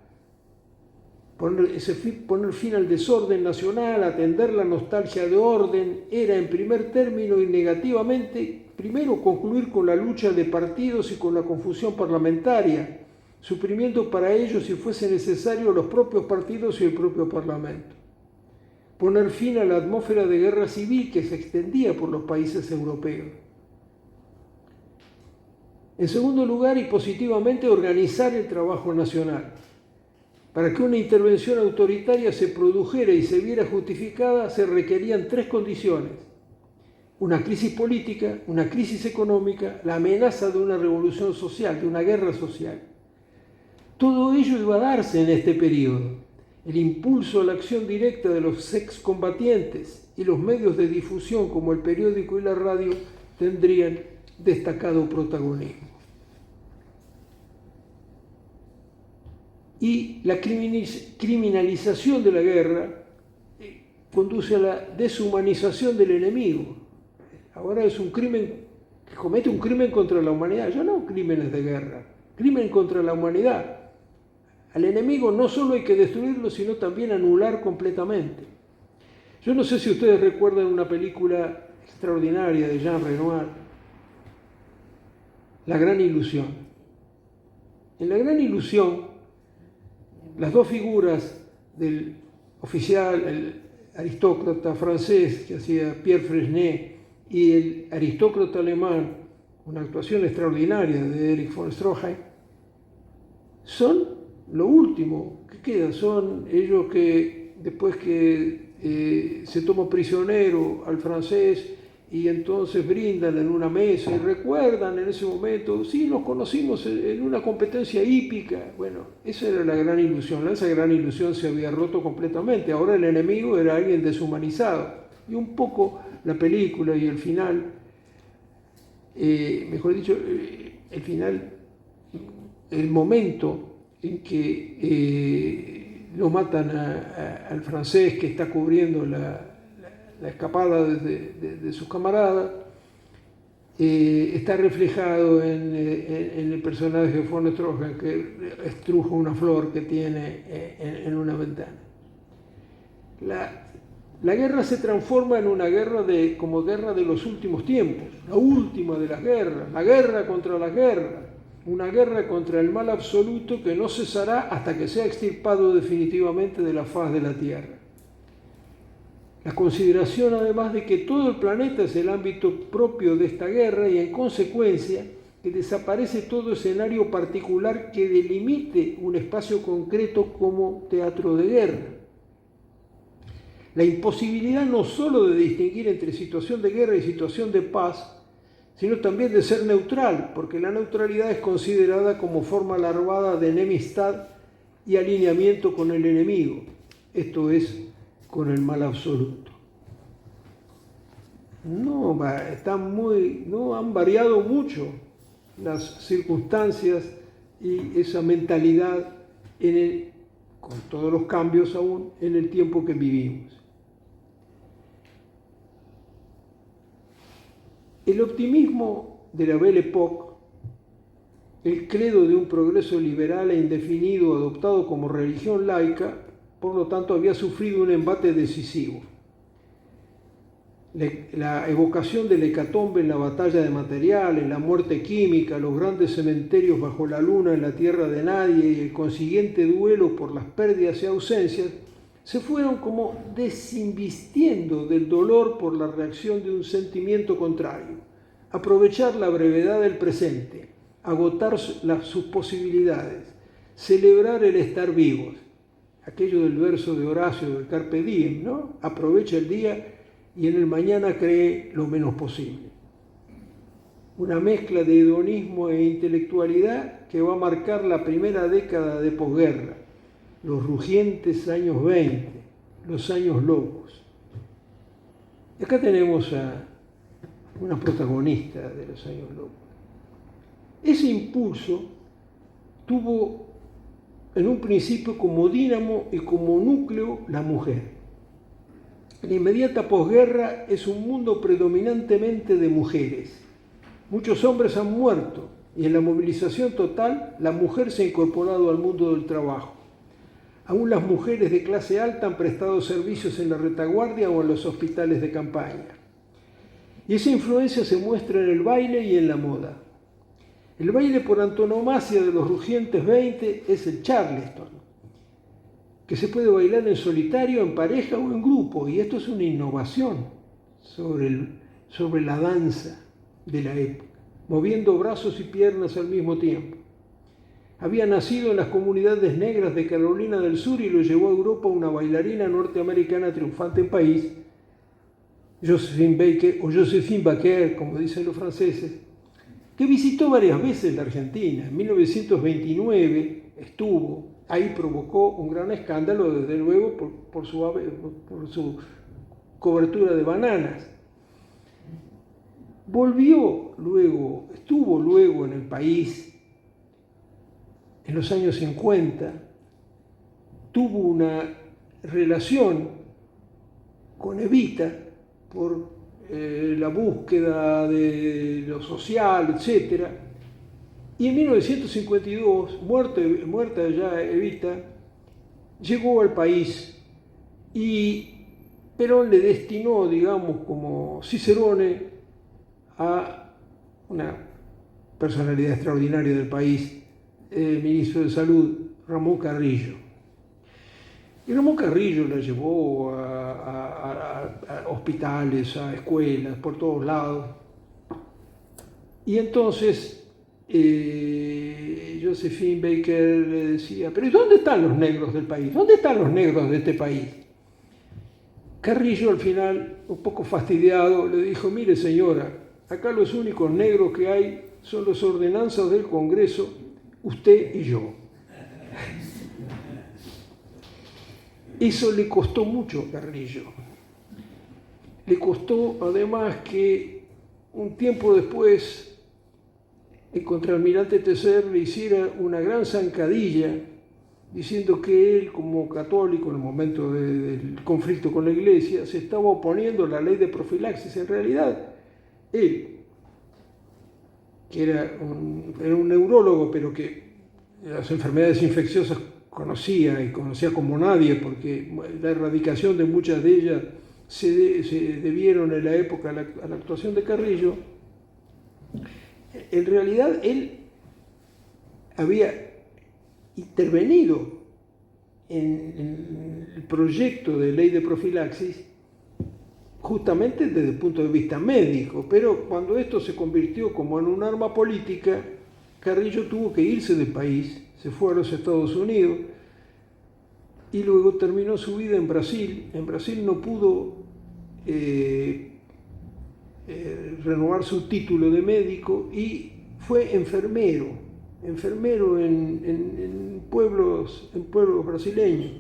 Poner fin al desorden nacional, atender la nostalgia de orden, era en primer término y negativamente, primero concluir con la lucha de partidos y con la confusión parlamentaria, suprimiendo para ello, si fuese necesario, los propios partidos y el propio Parlamento. Poner fin a la atmósfera de guerra civil que se extendía por los países europeos. En segundo lugar, y positivamente, organizar el trabajo nacional. Para que una intervención autoritaria se produjera y se viera justificada, se requerían 3 condiciones: una crisis política, una crisis económica, la amenaza de una revolución social, de una guerra social. Todo ello iba a darse en este periodo. El impulso a la acción directa de los excombatientes y los medios de difusión como el periódico y la radio tendrían destacado protagonismo. Y la criminalización de la guerra conduce a la deshumanización del enemigo. Ahora es un crimen que comete un crimen contra la humanidad, ya no crímenes de guerra, crimen contra la humanidad. Al enemigo no solo hay que destruirlo, sino también anular completamente. Yo no sé si ustedes recuerdan una película extraordinaria de Jean Renoir, La Gran Ilusión. En La Gran Ilusión, las 2 figuras del oficial, el aristócrata francés que hacía Pierre Fresnay y el aristócrata alemán, una actuación extraordinaria de Erich von Stroheim, son lo último que queda. Son ellos que después que se toma prisionero al francés y entonces brindan en una mesa y recuerdan en ese momento, sí, nos conocimos en una competencia hípica. Bueno, esa era la gran ilusión. Esa gran ilusión se había roto completamente. Ahora el enemigo era alguien deshumanizado. Y un poco la película y el final, mejor dicho, el final, el momento en que lo matan al francés que está cubriendo la escapada de sus camaradas, está reflejado en el personaje de von Stroheim, que estruja una flor que tiene en una ventana. La guerra se transforma en una guerra como guerra de los últimos tiempos, la última de las guerras, la guerra contra la guerra, una guerra contra el mal absoluto que no cesará hasta que sea extirpado definitivamente de la faz de la Tierra. La consideración, además, de que todo el planeta es el ámbito propio de esta guerra y, en consecuencia, que desaparece todo escenario particular que delimite un espacio concreto como teatro de guerra. La imposibilidad no solo de distinguir entre situación de guerra y situación de paz, sino también de ser neutral, porque la neutralidad es considerada como forma larvada de enemistad y alineamiento con el enemigo, esto es, con el mal absoluto. No han variado mucho las circunstancias y esa mentalidad con todos los cambios aún en el tiempo que vivimos. El optimismo de la Belle Époque, el credo de un progreso liberal e indefinido adoptado como religión laica, por lo tanto, había sufrido un embate decisivo. La evocación del hecatombe en la batalla de materiales, la muerte química, los grandes cementerios bajo la luna en la tierra de nadie y el consiguiente duelo por las pérdidas y ausencias se fueron como desinvistiendo del dolor por la reacción de un sentimiento contrario. Aprovechar la brevedad del presente, agotar sus posibilidades, celebrar el estar vivos. Aquello del verso de Horacio del Carpe Diem, ¿no? Aprovecha el día y en el mañana cree lo menos posible. Una mezcla de hedonismo e intelectualidad que va a marcar la primera década de posguerra, los rugientes años 20, los años locos. Y acá tenemos a una protagonista de los años locos. Ese impulso tuvo en un principio como dínamo y como núcleo la mujer. La inmediata posguerra es un mundo predominantemente de mujeres. Muchos hombres han muerto y en la movilización total la mujer se ha incorporado al mundo del trabajo. Aún las mujeres de clase alta han prestado servicios en la retaguardia o en los hospitales de campaña. Y esa influencia se muestra en el baile y en la moda. El baile por antonomasia de los rugientes 20 es el Charleston, que se puede bailar en solitario, en pareja o en grupo, y esto es una innovación sobre la danza de la época, moviendo brazos y piernas al mismo tiempo. Había nacido en las comunidades negras de Carolina del Sur y lo llevó a Europa una bailarina norteamericana triunfante en París, Josephine Baker, o Josephine Baker, como dicen los franceses, que visitó varias veces la Argentina. En 1929 estuvo, ahí provocó un gran escándalo, desde luego, por su cobertura de bananas. Estuvo luego en el país en los años 50, tuvo una relación con Evita por la búsqueda de lo social, etc. Y en 1952, muerta ya Evita, llegó al país y Perón le destinó, digamos, como Cicerone a una personalidad extraordinaria del país, ministro de Salud, Ramón Carrillo. Y Ramón Carrillo la llevó a hospitales, a escuelas, por todos lados. Y entonces Josephine Baker le decía, pero ¿y dónde están los negros del país? ¿Dónde están los negros de este país? Carrillo al final, un poco fastidiado, le dijo, mire señora, acá los únicos negros que hay son los ordenanzas del Congreso, usted y yo. Eso le costó mucho a Carrillo. Le costó además que un tiempo después el contraalmirante Tecer le hiciera una gran zancadilla diciendo que él, como católico en el momento del conflicto con la Iglesia, se estaba oponiendo a la ley de profilaxis. En realidad, él, que era un neurólogo, pero que las enfermedades infecciosas conocía como nadie, porque la erradicación de muchas de ellas se debieron en la época a la actuación de Carrillo. En realidad él había intervenido en el proyecto de ley de profilaxis justamente desde el punto de vista médico, pero cuando esto se convirtió como en un arma política, Carrillo tuvo que irse del país, se fue a los Estados Unidos y luego terminó su vida en Brasil. En Brasil no pudo renovar su título de médico y fue enfermero en pueblos brasileños.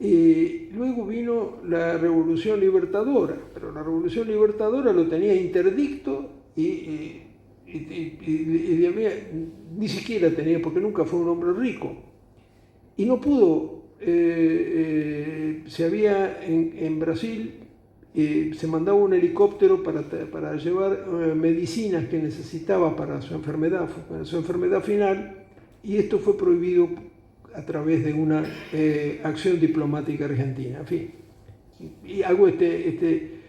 Luego vino la Revolución Libertadora, pero la Revolución Libertadora lo tenía interdicto y ni siquiera tenía, porque nunca fue un hombre rico. Y no pudo, en Brasil se mandaba un helicóptero para llevar medicinas que necesitaba para su enfermedad final, y esto fue prohibido a través de una acción diplomática argentina. En fin, y hago este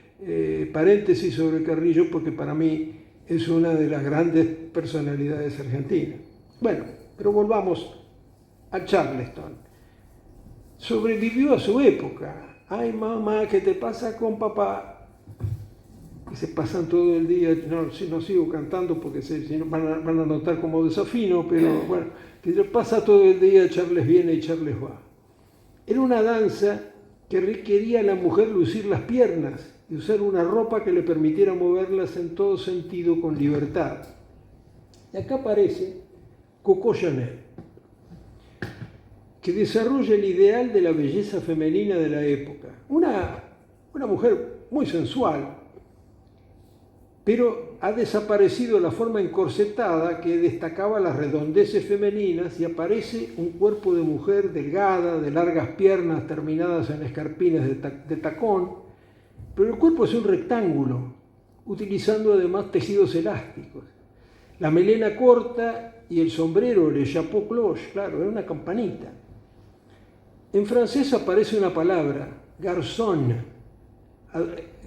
paréntesis sobre Carrillo porque para mí es una de las grandes personalidades argentinas. Bueno, pero volvamos a Charleston. Sobrevivió a su época. Ay, mamá, ¿qué te pasa con papá? Que se pasan todo el día, no sigo cantando porque si no van a notar como desafino, pero bueno, que se pasa todo el día, Charles viene y Charles va. Era una danza que requería a la mujer lucir las piernas y usar una ropa que le permitiera moverlas en todo sentido con libertad. Y acá aparece Coco Chanel, que desarrolla el ideal de la belleza femenina de la época. Una mujer muy sensual, pero ha desaparecido la forma encorsetada que destacaba las redondeces femeninas y aparece un cuerpo de mujer delgada, de largas piernas terminadas en escarpines de tacón, pero el cuerpo es un rectángulo, utilizando además tejidos elásticos. La melena corta y el sombrero, el chapeau cloche, claro, era una campanita. En francés aparece una palabra, garçon.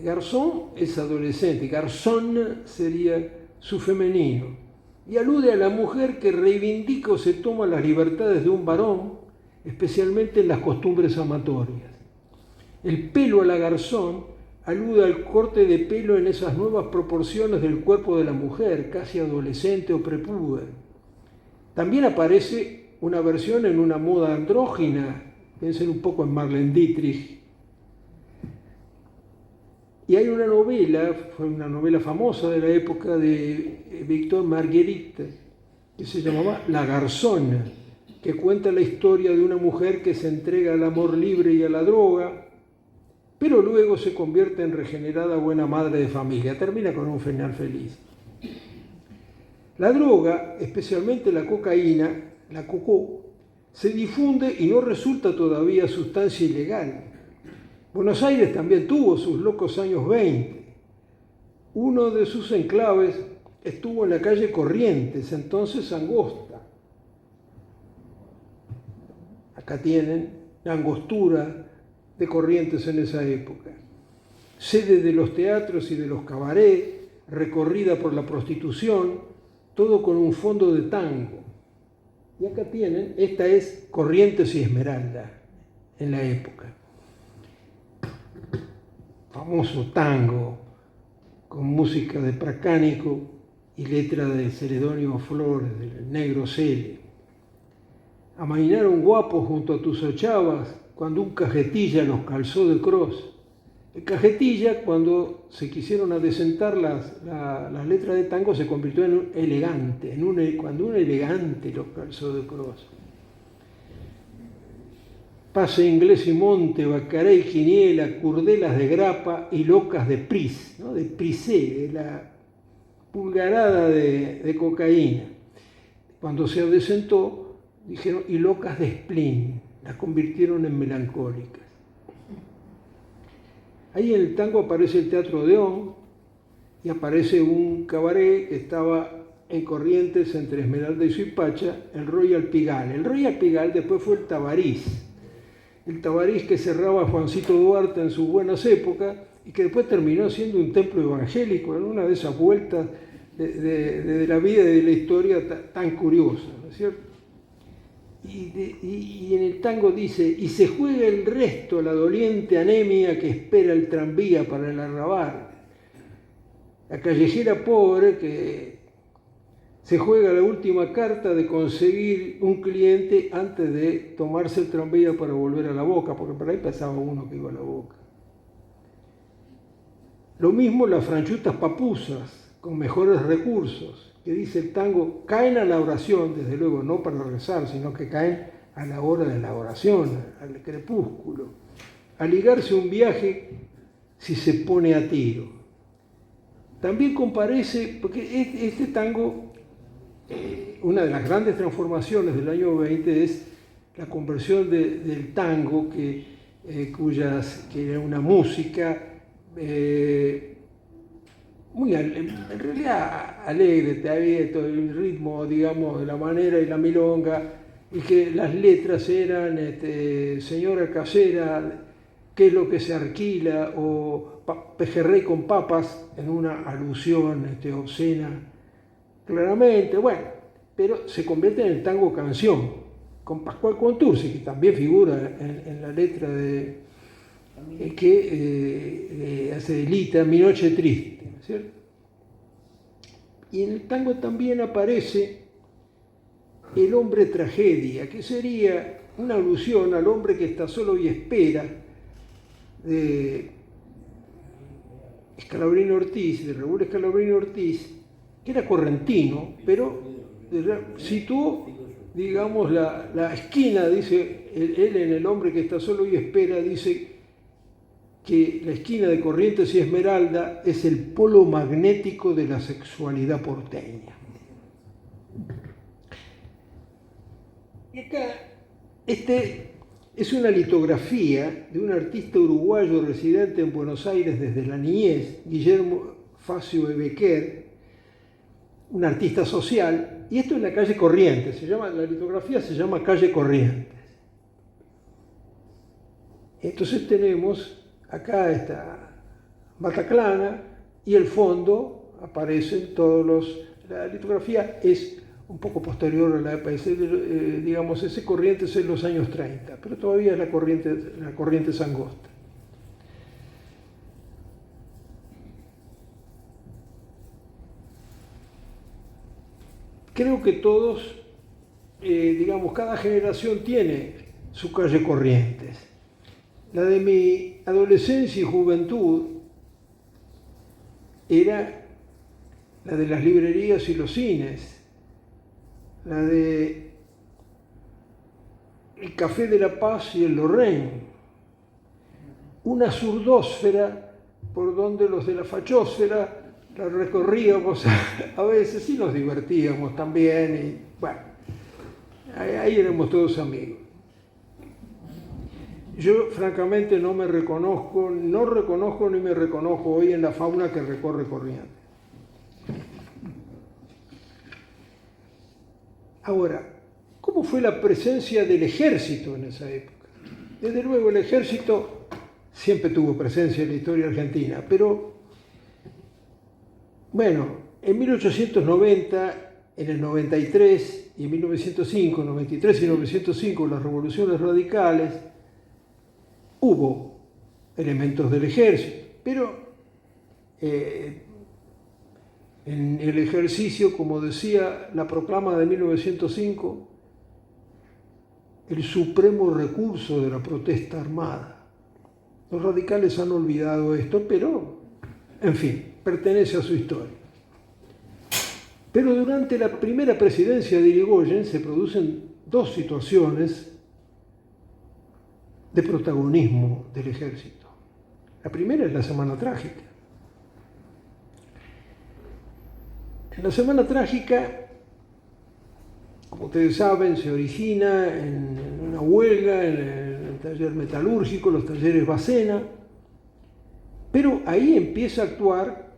Garçon es adolescente, garçon sería su femenino, y alude a la mujer que reivindica o se toma las libertades de un varón, especialmente en las costumbres amatorias. El pelo a la garzón alude al corte de pelo en esas nuevas proporciones del cuerpo de la mujer, casi adolescente o prepúber. También aparece una versión en una moda andrógina, piensen un poco en Marlene Dietrich. Y hay una novela, fue una novela famosa de la época de Victor Marguerite, que se llamaba La Garzona, que cuenta la historia de una mujer que se entrega al amor libre y a la droga, pero luego se convierte en regenerada buena madre de familia. Termina con un final feliz. La droga, especialmente la cocaína, la cocó, se difunde y no resulta todavía sustancia ilegal. Buenos Aires también tuvo sus locos años 20. Uno de sus enclaves estuvo en la calle Corrientes, entonces angosta. Acá tienen la angostura de Corrientes en esa época. Sede de los teatros y de los cabarets, recorrida por la prostitución, todo con un fondo de tango. Y acá tienen, esta es Corrientes y Esmeralda en la época. Famoso tango con música de Pracánico y letra de Celedonio Flores, del Negro Cele. Amainaron guapos junto a tus ochavas cuando un cajetilla los calzó de cross. El cajetilla, cuando se quisieron adecentar las letras de tango, se convirtió en un elegante, cuando un elegante los calzó de cross. Pase inglés y monte, bacaré y quiniela, curdelas de grapa y locas de pris, ¿no? De prisé, de la pulgarada de cocaína. Cuando se adecentó, dijeron, y locas de spleen, las convirtieron en melancólicas. Ahí en el tango aparece el Teatro Odeón y aparece un cabaret que estaba en Corrientes entre Esmeralda y Suipacha, el Royal Pigalle. El Royal Pigalle después fue el Tabarís que cerraba Juancito Duarte en sus buenas épocas y que después terminó siendo un templo evangélico en una de esas vueltas de la vida y de la historia tan curiosa, ¿no es cierto? Y en el tango dice, y se juega el resto la doliente anemia que espera el tranvía para el arrabal. La callejera pobre que se juega la última carta de conseguir un cliente antes de tomarse el tranvía para volver a la Boca, porque por ahí pasaba uno que iba a la Boca. Lo mismo las franchutas papusas, con mejores recursos, que dice el tango, caen a la oración, desde luego no para rezar, sino que caen a la hora de la oración, al crepúsculo, a ligarse un viaje si se pone a tiro. También comparece, porque este tango, una de las grandes transformaciones del año 20 es la conversión del tango, que era una música muy, en realidad alegre, todo el ritmo, digamos, de la manera y la milonga, y que las letras eran señora casera, qué es lo que se alquila, o pejerrey con papas, en una alusión obscena, claramente, bueno, pero se convierte en el tango canción, con Pascual Contursi, que también figura en la letra que hace Lita, Mi noche triste, ¿no es cierto? Y en el tango también aparece el hombre tragedia, que sería una alusión al hombre que está solo y espera, de Scalabrino Ortiz, de Raúl Scalabrino Ortiz, que era correntino, pero situó, digamos, la esquina, dice él en El hombre que está solo y espera, dice que la esquina de Corrientes y Esmeralda es el polo magnético de la sexualidad porteña. Y acá, es una litografía de un artista uruguayo residente en Buenos Aires desde la niñez, Guillermo Facio Ebequer, un artista social, y esto en la calle Corrientes, la litografía se llama Calle Corrientes. Entonces tenemos acá esta Bataclana y el fondo aparecen todos los... La litografía es un poco posterior a la época, digamos, ese Corrientes es los años 30, pero todavía es la Corrientes angosta. Creo que todos, digamos, cada generación tiene su calle Corrientes. La de mi adolescencia y juventud era la de las librerías y los cines, la de el Café de la Paz y el Lorraine, una zurdósfera por donde los de la fachósfera la recorríamos a veces y nos divertíamos también, y bueno, ahí éramos todos amigos. Yo francamente no reconozco ni me reconozco hoy en la fauna que recorre Corrientes. Ahora, ¿cómo fue la presencia del ejército en esa época? Desde luego el ejército siempre tuvo presencia en la historia argentina, pero bueno, en 1890, en el 93 y en 1905, 93 y 1905, las revoluciones radicales, hubo elementos del ejército, pero en el ejercicio, como decía la proclama de 1905, el supremo recurso de la protesta armada. Los radicales han olvidado esto, pero, en fin, pertenece a su historia. Pero durante la primera presidencia de Irigoyen se producen dos situaciones de protagonismo del ejército. La primera es la Semana Trágica. En la Semana Trágica, como ustedes saben, se origina en una huelga en el taller metalúrgico, los talleres Bacena, pero ahí empieza a actuar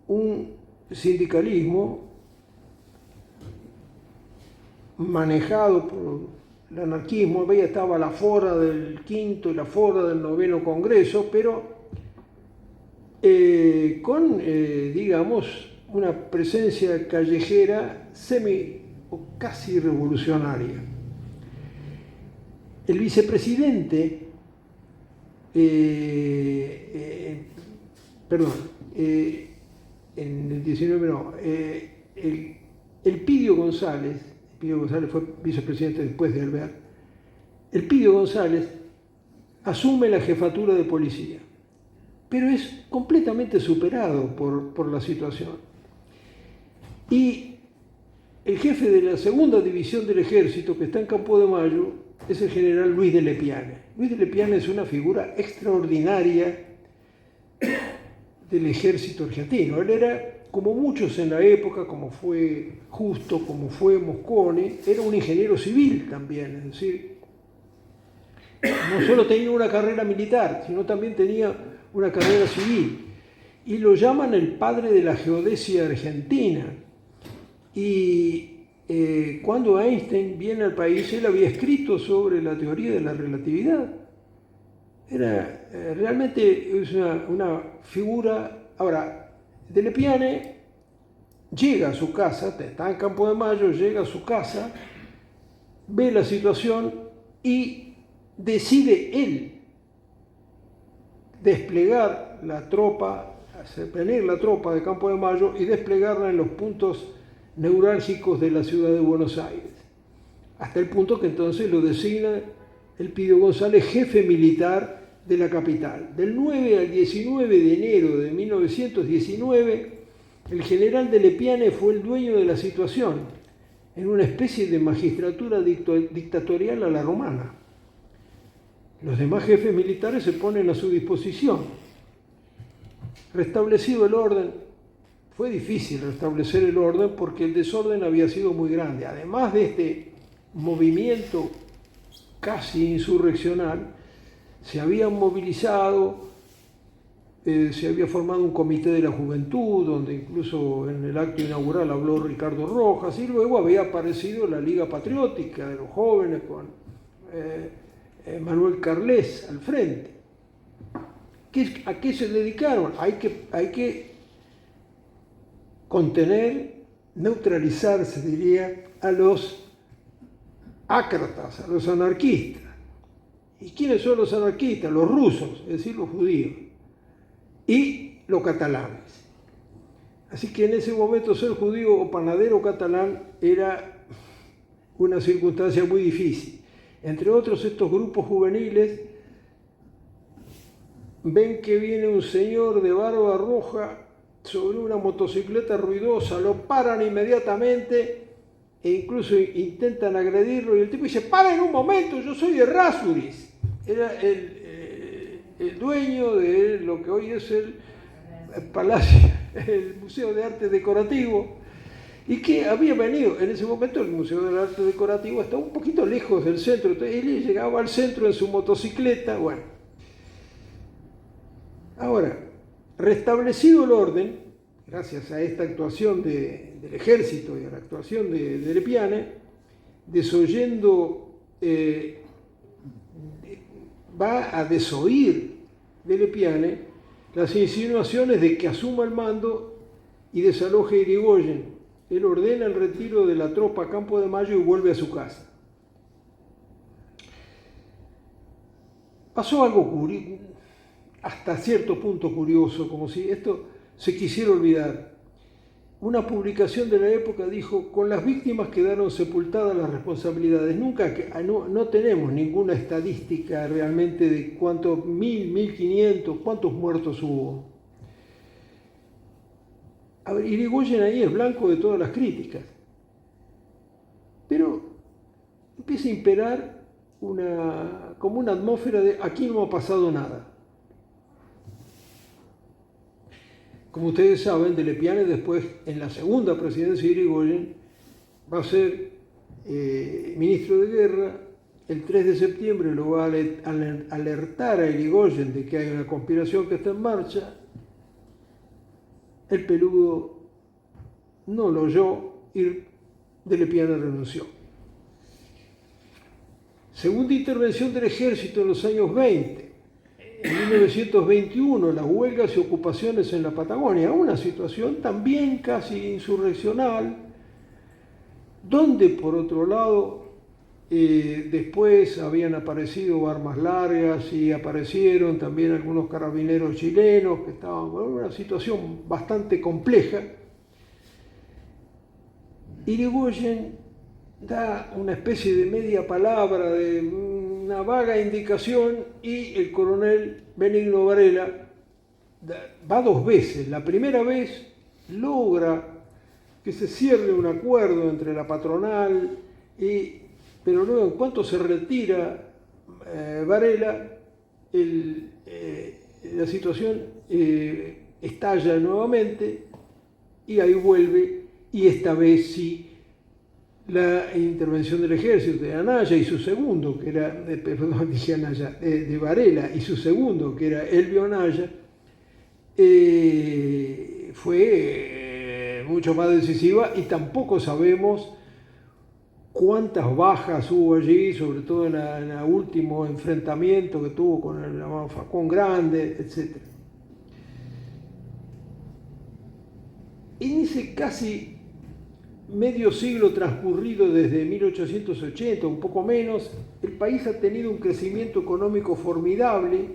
un sindicalismo manejado por el anarquismo. Ahí estaba la fora del quinto y la fora del noveno Congreso, pero con, digamos, una presencia callejera semi o casi revolucionaria. El vicepresidente, en el 19 no, Elpidio González fue vicepresidente después de Alvear, Elpidio González asume la jefatura de policía, pero es completamente superado por la situación. Y el jefe de la segunda división del ejército, que está en Campo de Mayo, es el general Luis de Lepiane. Luis de Lepiane es una figura extraordinaria del ejército argentino. Él era, como muchos en la época, como fue Justo, como fue Moscone, era un ingeniero civil también, es decir, no solo tenía una carrera militar, sino también tenía una carrera civil. Y lo llaman el padre de la geodesia argentina. Y cuando Einstein viene al país, él había escrito sobre la teoría de la relatividad. Era realmente es una figura. Ahora, de Lepiane llega a su casa, está en Campo de Mayo, llega a su casa, ve la situación y decide él desplegar la tropa, venir la tropa de Campo de Mayo y desplegarla en los puntos neurálgicos de la ciudad de Buenos Aires, hasta el punto que entonces lo designa Elpidio González jefe militar de la capital. Del 9 al 19 de enero de 1919, el general de Lepiane fue el dueño de la situación, en una especie de magistratura dictatorial a la romana. Los demás jefes militares se ponen a su disposición. Restablecido el orden, fue difícil restablecer el orden porque el desorden había sido muy grande. Además de este movimiento casi insurreccional, se habían movilizado, se había formado un comité de la juventud, donde incluso en el acto inaugural habló Ricardo Rojas, y luego había aparecido la Liga Patriótica de los jóvenes con Manuel Carles al frente. ¿A qué se dedicaron? Hay que contener, neutralizar, se diría, a los ácratas, a los anarquistas. ¿Y quiénes son los anarquistas? Los rusos, es decir, los judíos, y los catalanes. Así que en ese momento ser judío o panadero catalán era una circunstancia muy difícil. Entre otros, estos grupos juveniles ven que viene un señor de barba roja sobre una motocicleta ruidosa, lo paran inmediatamente e incluso intentan agredirlo y el tipo dice: "Paren un momento, yo soy de Errázuriz". Era el dueño de lo que hoy es el Palacio, el Museo de Arte Decorativo, y que había venido, en ese momento el Museo del Arte Decorativo estaba un poquito lejos del centro, entonces él llegaba al centro en su motocicleta. Bueno, ahora, restablecido el orden, gracias a esta actuación del ejército y a la actuación de Lepiane, desoyendo, va a desoír de Lepiane las insinuaciones de que asuma el mando y desaloje Irigoyen. Él ordena el retiro de la tropa a Campo de Mayo y vuelve a su casa. Pasó algo hasta cierto punto curioso, como si esto se quisiera olvidar. Una publicación de la época dijo: "Con las víctimas quedaron sepultadas las responsabilidades". No tenemos ninguna estadística realmente de cuántos, 1000, 1500, cuántos muertos hubo. A ver, Irigoyen ahí es blanco de todas las críticas. Pero empieza a imperar como una atmósfera de aquí no ha pasado nada. Como ustedes saben, de Lepiane después, en la segunda presidencia de Irigoyen, va a ser ministro de Guerra. El 3 de septiembre lo va a alertar a Irigoyen de que hay una conspiración que está en marcha. El peludo no lo oyó y de Lepiane renunció. Segunda intervención del ejército en los años 20. En 1921, las huelgas y ocupaciones en la Patagonia, una situación también casi insurreccional, donde por otro lado después habían aparecido armas largas y aparecieron también algunos carabineros chilenos que estaban en una situación bastante compleja. Irigoyen da una especie de media palabra, de una vaga indicación, y el coronel Benigno Varela va 2 veces. La primera vez logra que se cierre un acuerdo entre la patronal pero luego, en cuanto se retira Varela, la situación estalla nuevamente y ahí vuelve, y esta vez sí la intervención del ejército de Anaya y su segundo, que era, de Varela y su segundo, que era Elbio Anaya, fue mucho más decisiva, y tampoco sabemos cuántas bajas hubo allí, sobre todo en el último enfrentamiento que tuvo con el Facón Grande, etc. En ese casi medio siglo transcurrido desde 1880, un poco menos, el país ha tenido un crecimiento económico formidable,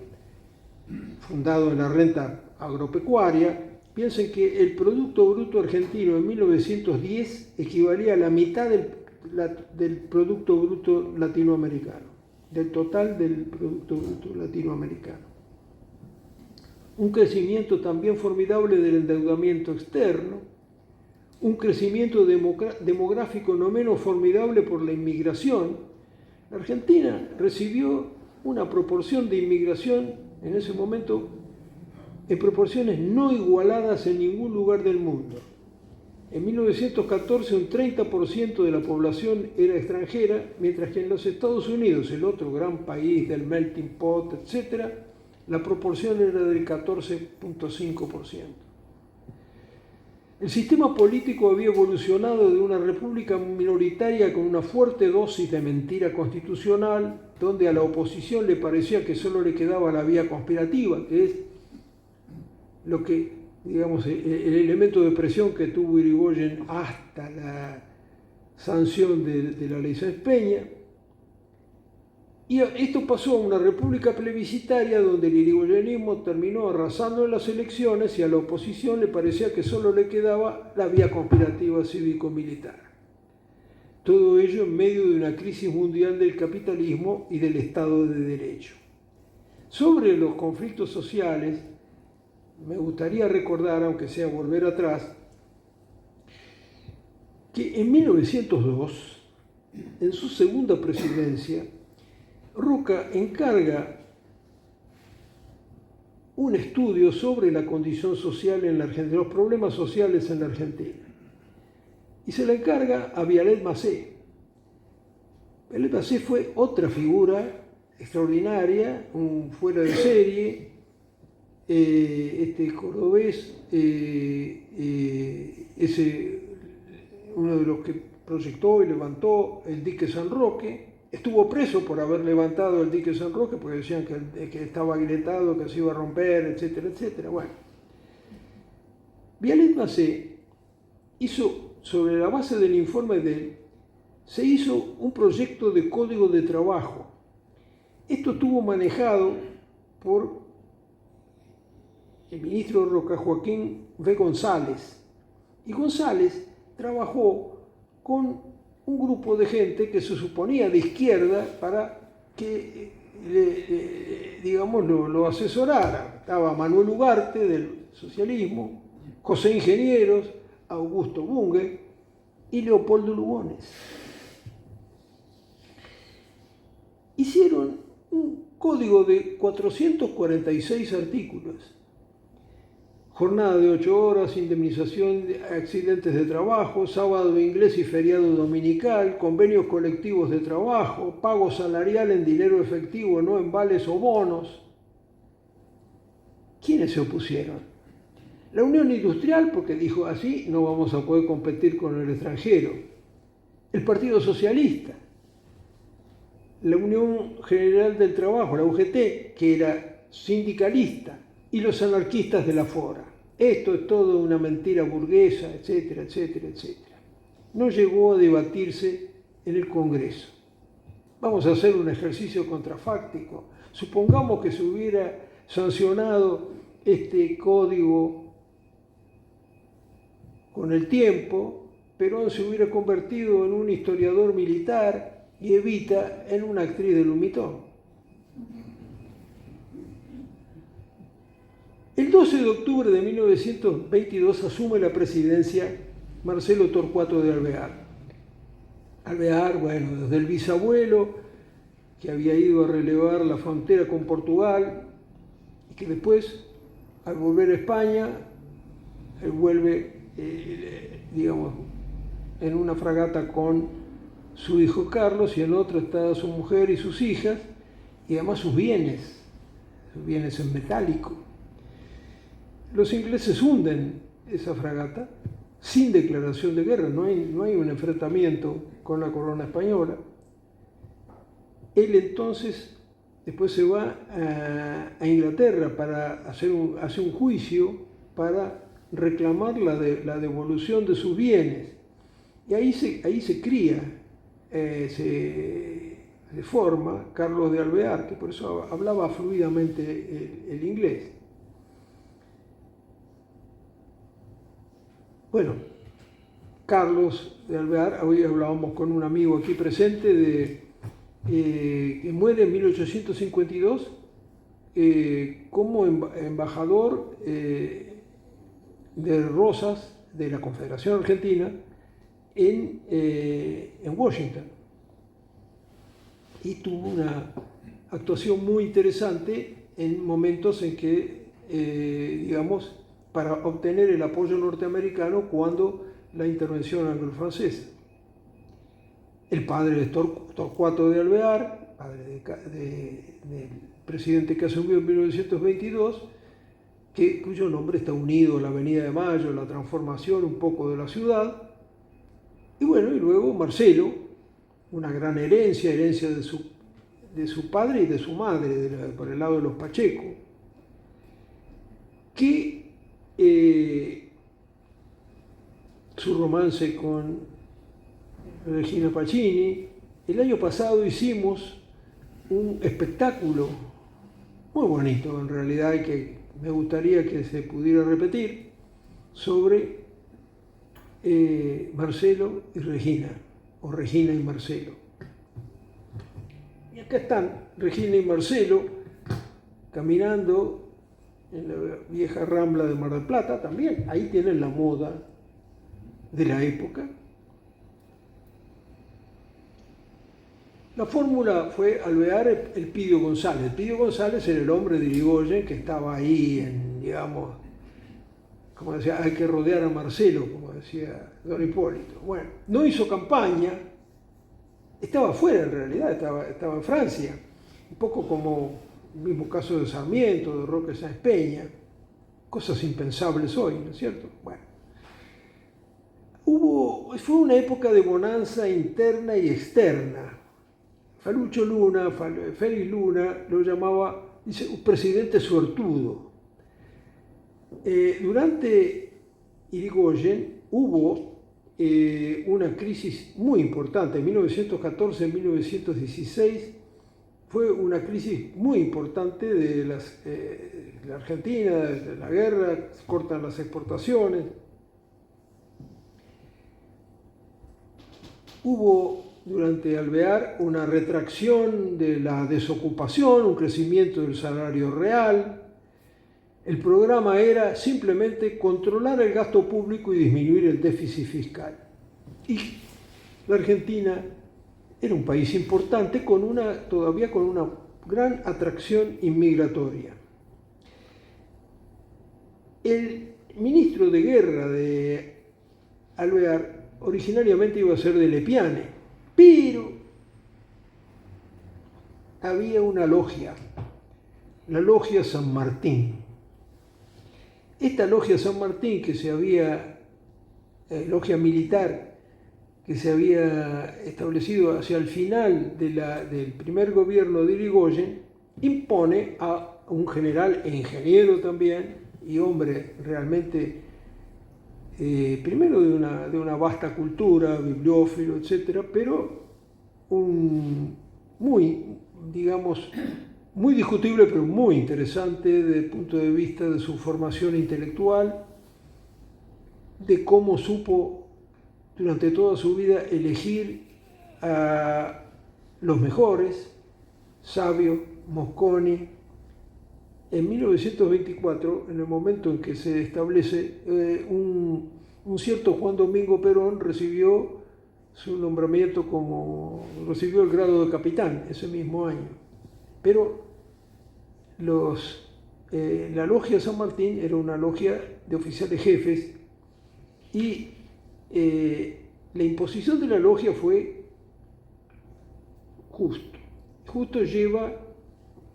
fundado en la renta agropecuaria. Piensen que el Producto Bruto Argentino en 1910 equivalía a la mitad del Producto Bruto Latinoamericano, del total del Producto Bruto Latinoamericano. Un crecimiento también formidable del endeudamiento externo, un crecimiento demográfico no menos formidable por la inmigración. La Argentina recibió una proporción de inmigración en ese momento en proporciones no igualadas en ningún lugar del mundo. En 1914 un 30% de la población era extranjera, mientras que en los Estados Unidos, el otro gran país del melting pot, etc., la proporción era del 14.5%. El sistema político había evolucionado de una república minoritaria con una fuerte dosis de mentira constitucional, donde a la oposición le parecía que solo le quedaba la vía conspirativa, que es lo que, digamos, el elemento de presión que tuvo Irigoyen hasta la sanción de la ley Sáenz Peña. Y esto pasó a una república plebiscitaria donde el irigoyenismo terminó arrasando en las elecciones y a la oposición le parecía que solo le quedaba la vía conspirativa cívico-militar. Todo ello en medio de una crisis mundial del capitalismo y del Estado de Derecho. Sobre los conflictos sociales, me gustaría recordar, aunque sea volver atrás, que en 1902, en su segunda presidencia, Roca encarga un estudio sobre la condición social en la Argentina, los problemas sociales en la Argentina. Y se le encarga a Vialet Macé. Vialet Macé fue otra figura extraordinaria, un fuera de serie, este cordobés, uno de los que proyectó y levantó el dique San Roque. Estuvo preso por haber levantado el dique San Roque, porque decían que estaba agrietado, que se iba a romper, etcétera, etcétera. Bueno, Vialet Macé hizo, sobre la base del informe de él, se hizo un proyecto de código de trabajo. Esto estuvo manejado por el ministro de Roca, Joaquín V. González. Y González trabajó con un grupo de gente que se suponía de izquierda para que, digamos, lo asesorara. Estaba Manuel Ugarte del socialismo, José Ingenieros, Augusto Bunge y Leopoldo Lugones. Hicieron un código de 446 artículos. Jornada de 8 horas, indemnización de accidentes de trabajo, sábado inglés y feriado dominical, convenios colectivos de trabajo, pago salarial en dinero efectivo, no en vales o bonos. ¿Quiénes se opusieron? La Unión Industrial, porque dijo así, no vamos a poder competir con el extranjero. El Partido Socialista. La Unión General del Trabajo, la UGT, que era sindicalista, y los anarquistas de la Fora. Esto es todo una mentira burguesa, etcétera, etcétera, etcétera. No llegó a debatirse en el Congreso. Vamos a hacer un ejercicio contrafáctico. Supongamos que se hubiera sancionado este código con el tiempo, Perón se hubiera convertido en un historiador militar y Evita en una actriz de Lumitón. El 12 de octubre de 1922 asume la presidencia Marcelo Torcuato de Alvear. Alvear, bueno, desde el bisabuelo, que había ido a relevar la frontera con Portugal, y que después, al volver a España, él vuelve, digamos, en una fragata con su hijo Carlos, y en otra está su mujer y sus hijas, y además sus bienes en metálico. Los ingleses hunden esa fragata sin declaración de guerra, no hay un enfrentamiento con la corona española. Él entonces después se va a Inglaterra para hacer un juicio para reclamar la devolución de sus bienes. Y ahí se cría, se forma Carlos de Alvear, que por eso hablaba fluidamente el inglés. Bueno, Carlos de Alvear, hoy hablábamos con un amigo aquí presente que muere en 1852 como embajador de Rosas de la Confederación Argentina en Washington. Y tuvo una actuación muy interesante en momentos en que, digamos, para obtener el apoyo norteamericano cuando la intervención anglo-francesa. El padre de Torcuato de Alvear, padre del presidente que asumió en 1922, cuyo nombre está unido a la Avenida de Mayo, la transformación un poco de la ciudad. Y bueno, y luego Marcelo, una gran herencia de su padre y de su madre, por el lado de los Pacheco, que su romance con Regina Pacini. El año pasado hicimos un espectáculo muy bonito, en realidad, y que me gustaría que se pudiera repetir, sobre Marcelo y Regina, o Regina y Marcelo. Y acá están Regina y Marcelo caminando en la vieja Rambla de Mar del Plata, también ahí tienen la moda de la época. La fórmula fue alvear Elpidio González. Elpidio González era el hombre de Irigoyen que estaba ahí digamos, como decía, hay que rodear a Marcelo, como decía don Hipólito. Bueno, no hizo campaña, estaba fuera en realidad, estaba en Francia, un poco como el mismo caso de Sarmiento, de Roque Sáenz Peña, cosas impensables hoy, ¿no es cierto? Bueno, fue una época de bonanza interna y externa. Félix Luna lo llamaba, dice, un presidente suertudo. Durante Irigoyen hubo una crisis muy importante, en 1914-1916 fue una crisis muy importante de la Argentina, de la guerra, se cortan las exportaciones. Hubo durante Alvear una retracción de la desocupación, un crecimiento del salario real. El programa era simplemente controlar el gasto público y disminuir el déficit fiscal. Y la Argentina era un país importante todavía con una gran atracción inmigratoria. El ministro de guerra de Alvear originariamente iba a ser de Lepiane, pero había una logia, la Logia San Martín. Esta Logia San Martín, logia militar, que se había establecido hacia el final del primer gobierno de Irigoyen, impone a un general e ingeniero también, y hombre realmente primero de una vasta cultura, bibliófilo, etcétera, pero muy discutible, pero muy interesante desde el punto de vista de su formación intelectual, de cómo supo durante toda su vida elegir a los mejores, Sabio, Mosconi. En 1924, en el momento en que se establece, un cierto Juan Domingo Perón recibió su nombramiento recibió el grado de capitán ese mismo año. Pero la Logia San Martín era una logia de oficiales jefes y la imposición de la logia fue justo. Justo lleva,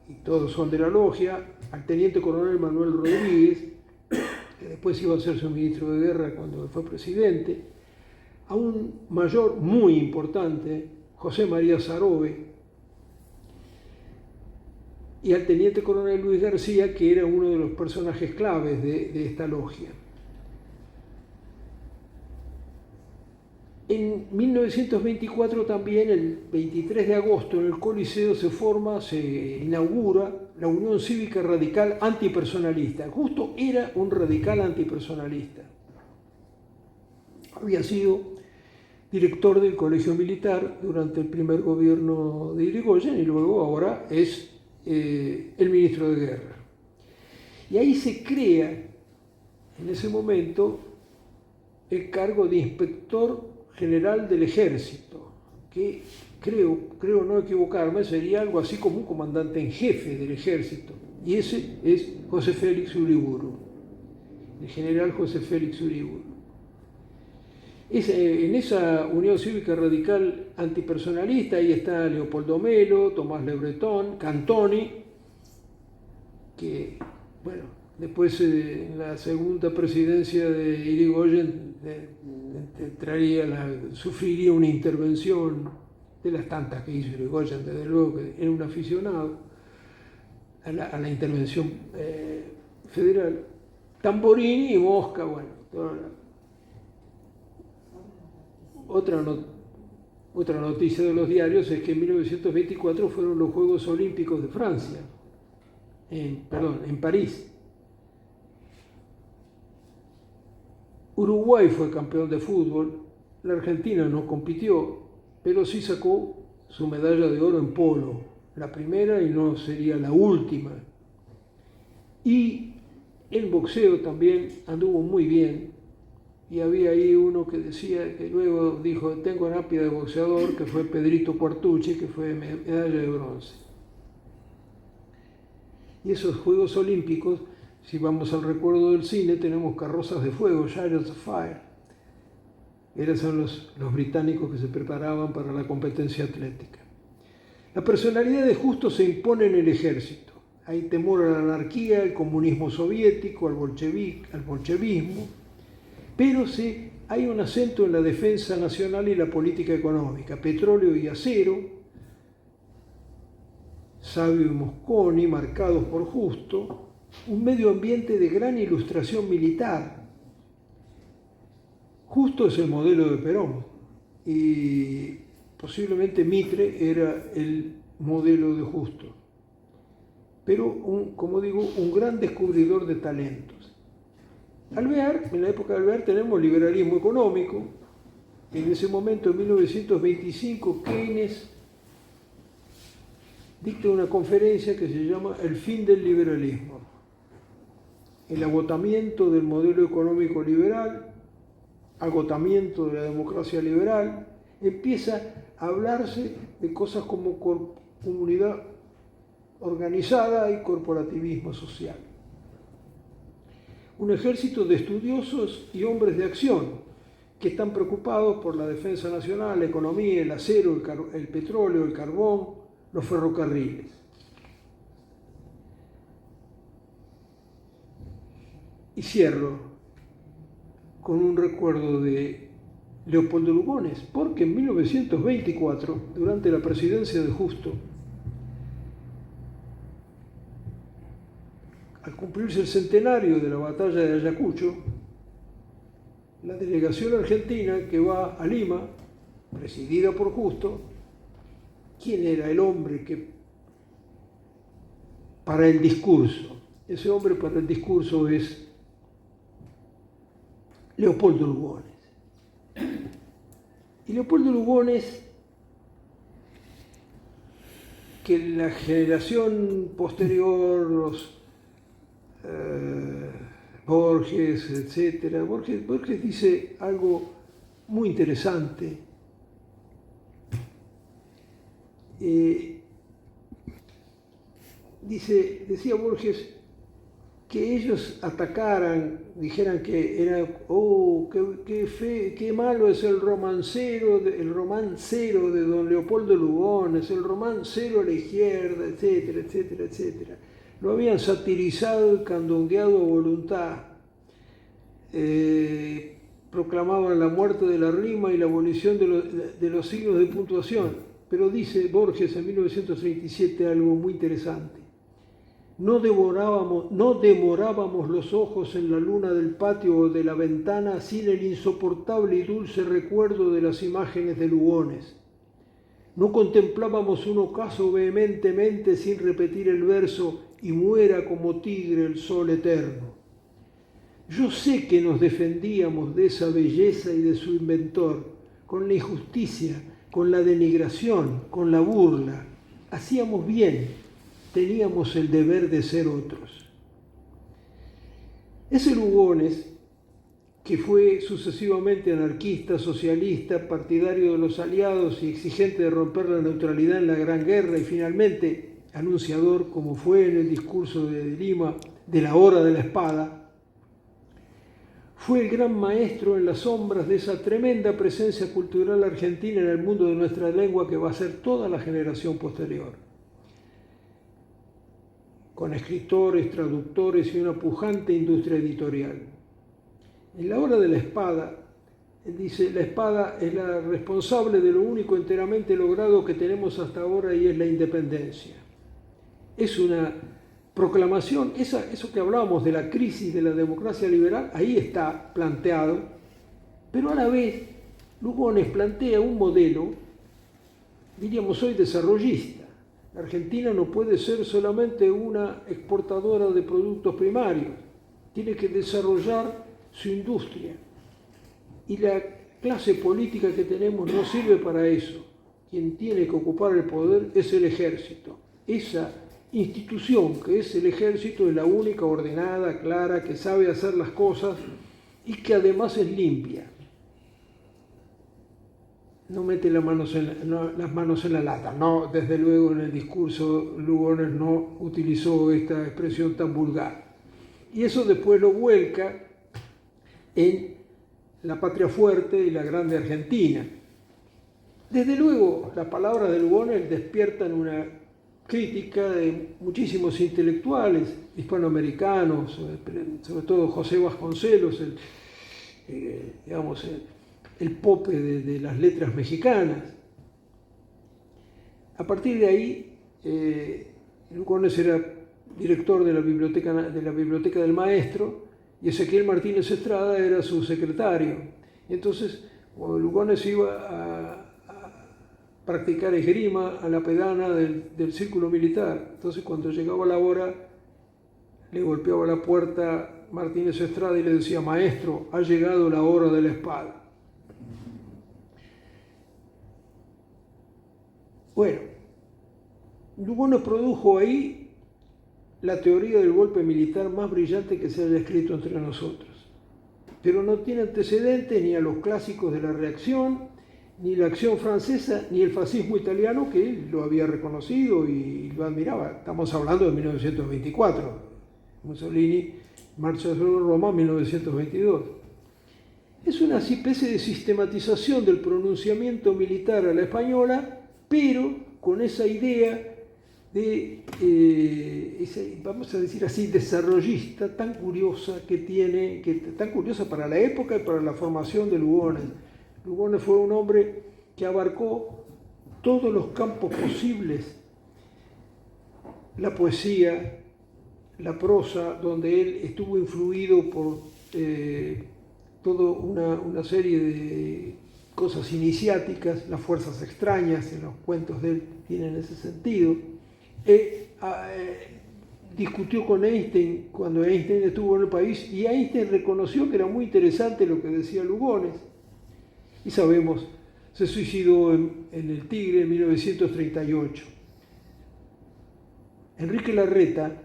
y todos son de la logia, al teniente coronel Manuel Rodríguez, que después iba a ser su ministro de guerra cuando fue presidente, a un mayor muy importante, José María Sarobe, y al teniente coronel Luis García, que era uno de los personajes claves de esta logia. En 1924 también, el 23 de agosto, en el Coliseo se inaugura la Unión Cívica Radical Antipersonalista. Justo era un radical antipersonalista. Había sido director del Colegio Militar durante el primer gobierno de Irigoyen y luego ahora es el ministro de Guerra. Y ahí se crea, en ese momento, el cargo de inspector general del ejército, que creo no equivocarme, sería algo así como un comandante en jefe del ejército. Y ese es José Félix Uriburu, el general José Félix Uriburu. En esa Unión Cívica Radical Antipersonalista, ahí está Leopoldo Melo, Tomás Le Breton, Cantoni, que, bueno, Después, en la segunda presidencia de Irigoyen, sufriría una intervención de las tantas que hizo Irigoyen, desde luego que era un aficionado a la intervención federal. Tamborini y Mosca, bueno, otra noticia de los diarios es que en 1924 fueron los Juegos Olímpicos de Francia, en París. Uruguay fue campeón de fútbol, la Argentina no compitió, pero sí sacó su medalla de oro en polo, la primera y no sería la última. Y el boxeo también anduvo muy bien, y había ahí uno que decía, que luego dijo, tengo lápida de boxeador, que fue Pedrito Cuartucci, que fue medalla de bronce. Y esos Juegos Olímpicos, si vamos al recuerdo del cine, tenemos carrozas de fuego, Chariots of Fire. Eran son los británicos que se preparaban para la competencia atlética. La personalidad de Justo se impone en el ejército. Hay temor a la anarquía, al comunismo soviético, al bolchevismo, pero hay un acento en la defensa nacional y la política económica, petróleo y acero, Sabio y Mosconi, marcados por Justo, un medio ambiente de gran ilustración militar. Justo es el modelo de Perón y posiblemente Mitre era el modelo de Justo, pero como digo, un gran descubridor de talentos. Alvear, en la época de Alvear tenemos liberalismo económico. En ese momento, en 1925, Keynes dicta una conferencia que se llama El fin del liberalismo, el agotamiento del modelo económico liberal, agotamiento de la democracia liberal. Empieza a hablarse de cosas como comunidad organizada y corporativismo social. Un ejército de estudiosos y hombres de acción que están preocupados por la defensa nacional, la economía, el acero, el petróleo, el carbón, los ferrocarriles. Y cierro con un recuerdo de Leopoldo Lugones, porque en 1924, durante la presidencia de Justo, al cumplirse el centenario de la batalla de Ayacucho, la delegación argentina que va a Lima, presidida por Justo, ¿quién era el hombre que para el discurso? Ese hombre para el discurso es Leopoldo Lugones. Y Leopoldo Lugones, que la generación posterior, los Borges, etc. Borges dice algo muy interesante. Decía Borges que ellos atacaran, dijeran que era, qué malo es el romancero de don Leopoldo Lugones, el romancero a la izquierda, etcétera, etcétera, etcétera. Lo habían satirizado y candongueado a voluntad. Proclamaban la muerte de la rima y la abolición de los signos de puntuación. Pero dice Borges en 1937 algo muy interesante. No demorábamos los ojos en la luna del patio o de la ventana sin el insoportable y dulce recuerdo de las imágenes de Lugones. No contemplábamos un ocaso vehementemente sin repetir el verso y muera como tigre el sol eterno. Yo sé que nos defendíamos de esa belleza y de su inventor, con la injusticia, con la denigración, con la burla. Hacíamos bien, teníamos el deber de ser otros. Ese Lugones, que fue sucesivamente anarquista, socialista, partidario de los aliados y exigente de romper la neutralidad en la Gran Guerra y finalmente anunciador, como fue en el discurso de Lima, de la hora de la espada, fue el gran maestro en las sombras de esa tremenda presencia cultural argentina en el mundo de nuestra lengua que va a ser toda la generación posterior. con escritores, traductores y una pujante industria editorial. En La Hora de la Espada, él dice: la espada es la responsable de lo único enteramente logrado que tenemos hasta ahora, y es la independencia. Es una proclamación, eso que hablábamos de la crisis de la democracia liberal, ahí está planteado, pero a la vez Lugones plantea un modelo, diríamos hoy, desarrollista. La Argentina no puede ser solamente una exportadora de productos primarios, tiene que desarrollar su industria. Y la clase política que tenemos no sirve para eso. Quien tiene que ocupar el poder es el ejército. Esa institución que es el ejército es la única ordenada, clara, que sabe hacer las cosas y que además es limpia. No mete las manos en la lata. No, desde luego en el discurso Lugones no utilizó esta expresión tan vulgar. Y eso después lo vuelca en La Patria Fuerte y La Grande Argentina. Desde luego, las palabras de Lugones despiertan una crítica de muchísimos intelectuales hispanoamericanos, sobre todo José Vasconcelos, el Pope de las letras mexicanas. A partir de ahí, Lugones era director de la biblioteca del Maestro, y Ezequiel Martínez Estrada era su secretario. Y entonces, cuando Lugones iba a practicar esgrima a la pedana del círculo militar, entonces cuando llegaba la hora, le golpeaba la puerta Martínez Estrada y le decía: maestro, ha llegado la hora de la espada. Bueno, Lugones produjo ahí la teoría del golpe militar más brillante que se haya escrito entre nosotros. Pero no tiene antecedentes ni a los clásicos de la reacción, ni la acción francesa, ni el fascismo italiano, que él lo había reconocido y lo admiraba. Estamos hablando de 1924. Mussolini marcha sobre Roma en 1922. Es una especie de sistematización del pronunciamiento militar a la española, pero con esa idea de, vamos a decir así, desarrollista tan curiosa tan curiosa para la época y para la formación de Lugones. Lugones fue un hombre que abarcó todos los campos posibles: la poesía, la prosa, donde él estuvo influido por toda una serie de cosas iniciáticas, las fuerzas extrañas, en los cuentos de él tienen ese sentido. Discutió con Einstein cuando Einstein estuvo en el país, y Einstein reconoció que era muy interesante lo que decía Lugones. Y sabemos, se suicidó en el Tigre en 1938. Enrique Larreta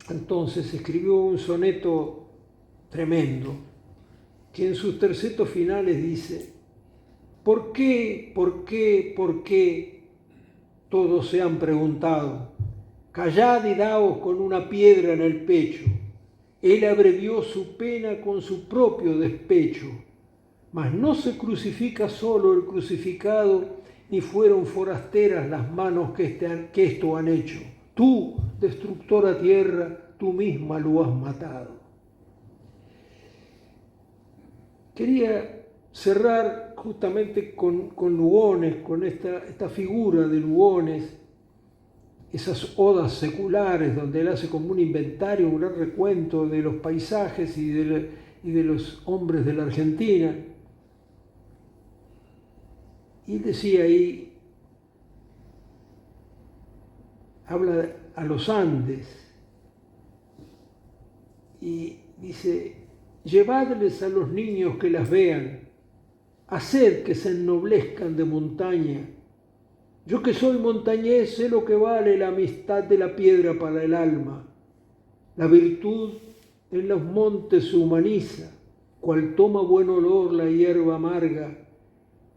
entonces escribió un soneto tremendo que en sus tercetos finales dice: ¿por qué, por qué, por qué? Todos se han preguntado. Callad y daos con una piedra en el pecho. Él abrevió su pena con su propio despecho. Mas no se crucifica solo el crucificado, ni fueron forasteras las manos que esto han hecho. Tú, destructora tierra, tú misma lo has matado. Quería cerrar justamente con Lugones, con esta figura de Lugones, esas odas seculares donde él hace como un inventario, un gran recuento de los paisajes y de los hombres de la Argentina. Y decía ahí, habla a los Andes y dice: llevadles a los niños que las vean, haced que se ennoblezcan de montaña. Yo que soy montañés sé lo que vale la amistad de la piedra para el alma. La virtud en los montes se humaniza, cual toma buen olor la hierba amarga,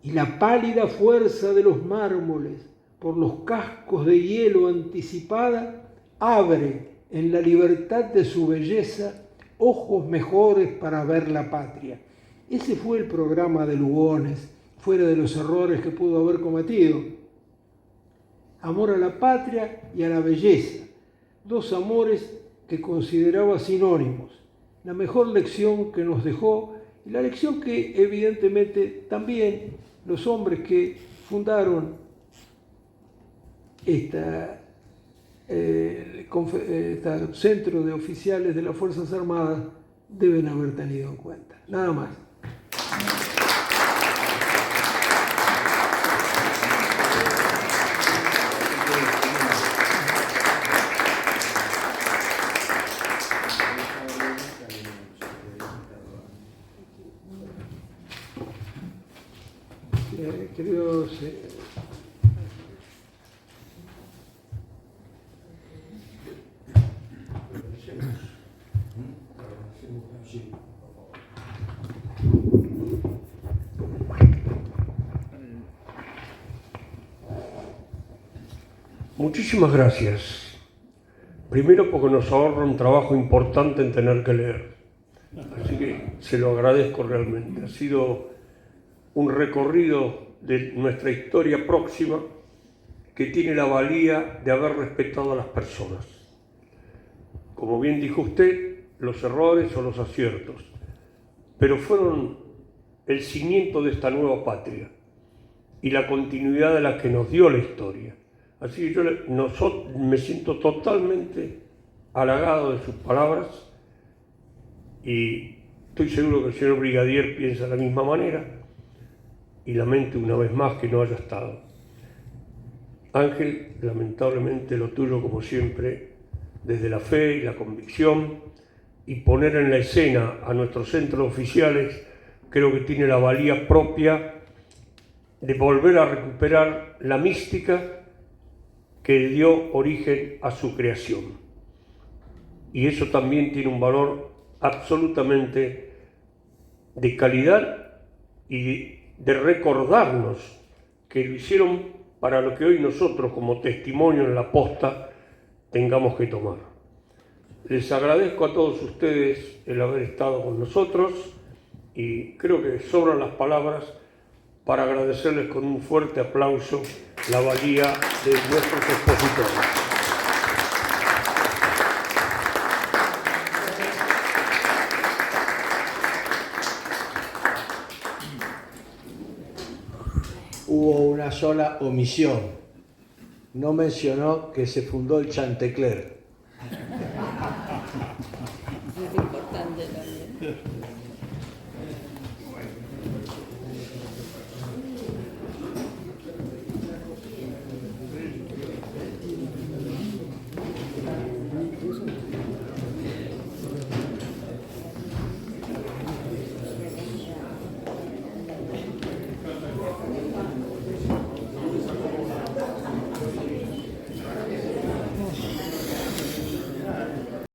y la pálida fuerza de los mármoles, por los cascos de hielo anticipada, abre en la libertad de su belleza ojos mejores para ver la patria. Ese fue el programa de Lugones, fuera de los errores que pudo haber cometido. Amor a la patria y a la belleza, dos amores que consideraba sinónimos, la mejor lección que nos dejó y la lección que evidentemente también los hombres que fundaron este centro de oficiales de las Fuerzas Armadas deben haber tenido en cuenta. Nada más. Queridos muchísimas gracias. Primero porque nos ahorra un trabajo importante en tener que leer. Así que se lo agradezco realmente. Ha sido un recorrido de nuestra historia próxima que tiene la valía de haber respetado a las personas. Como bien dijo usted, los errores o los aciertos, pero fueron el cimiento de esta nueva patria y la continuidad de la que nos dio la historia. Así que yo me siento totalmente halagado de sus palabras y estoy seguro que el señor brigadier piensa de la misma manera y lamento una vez más que no haya estado. Ángel, lamentablemente lo tuyo como siempre, desde la fe y la convicción y poner en la escena a nuestros centros oficiales, creo que tiene la valía propia de volver a recuperar la mística que dio origen a su creación. Y eso también tiene un valor absolutamente de calidad y de recordarnos que lo hicieron para lo que hoy nosotros como testimonio en la posta tengamos que tomar. Les agradezco a todos ustedes el haber estado con nosotros y creo que sobran las palabras para agradecerles con un fuerte aplauso la valía de nuestros expositores. Hubo una sola omisión. No mencionó que se fundó el Chantecler. Es importante también.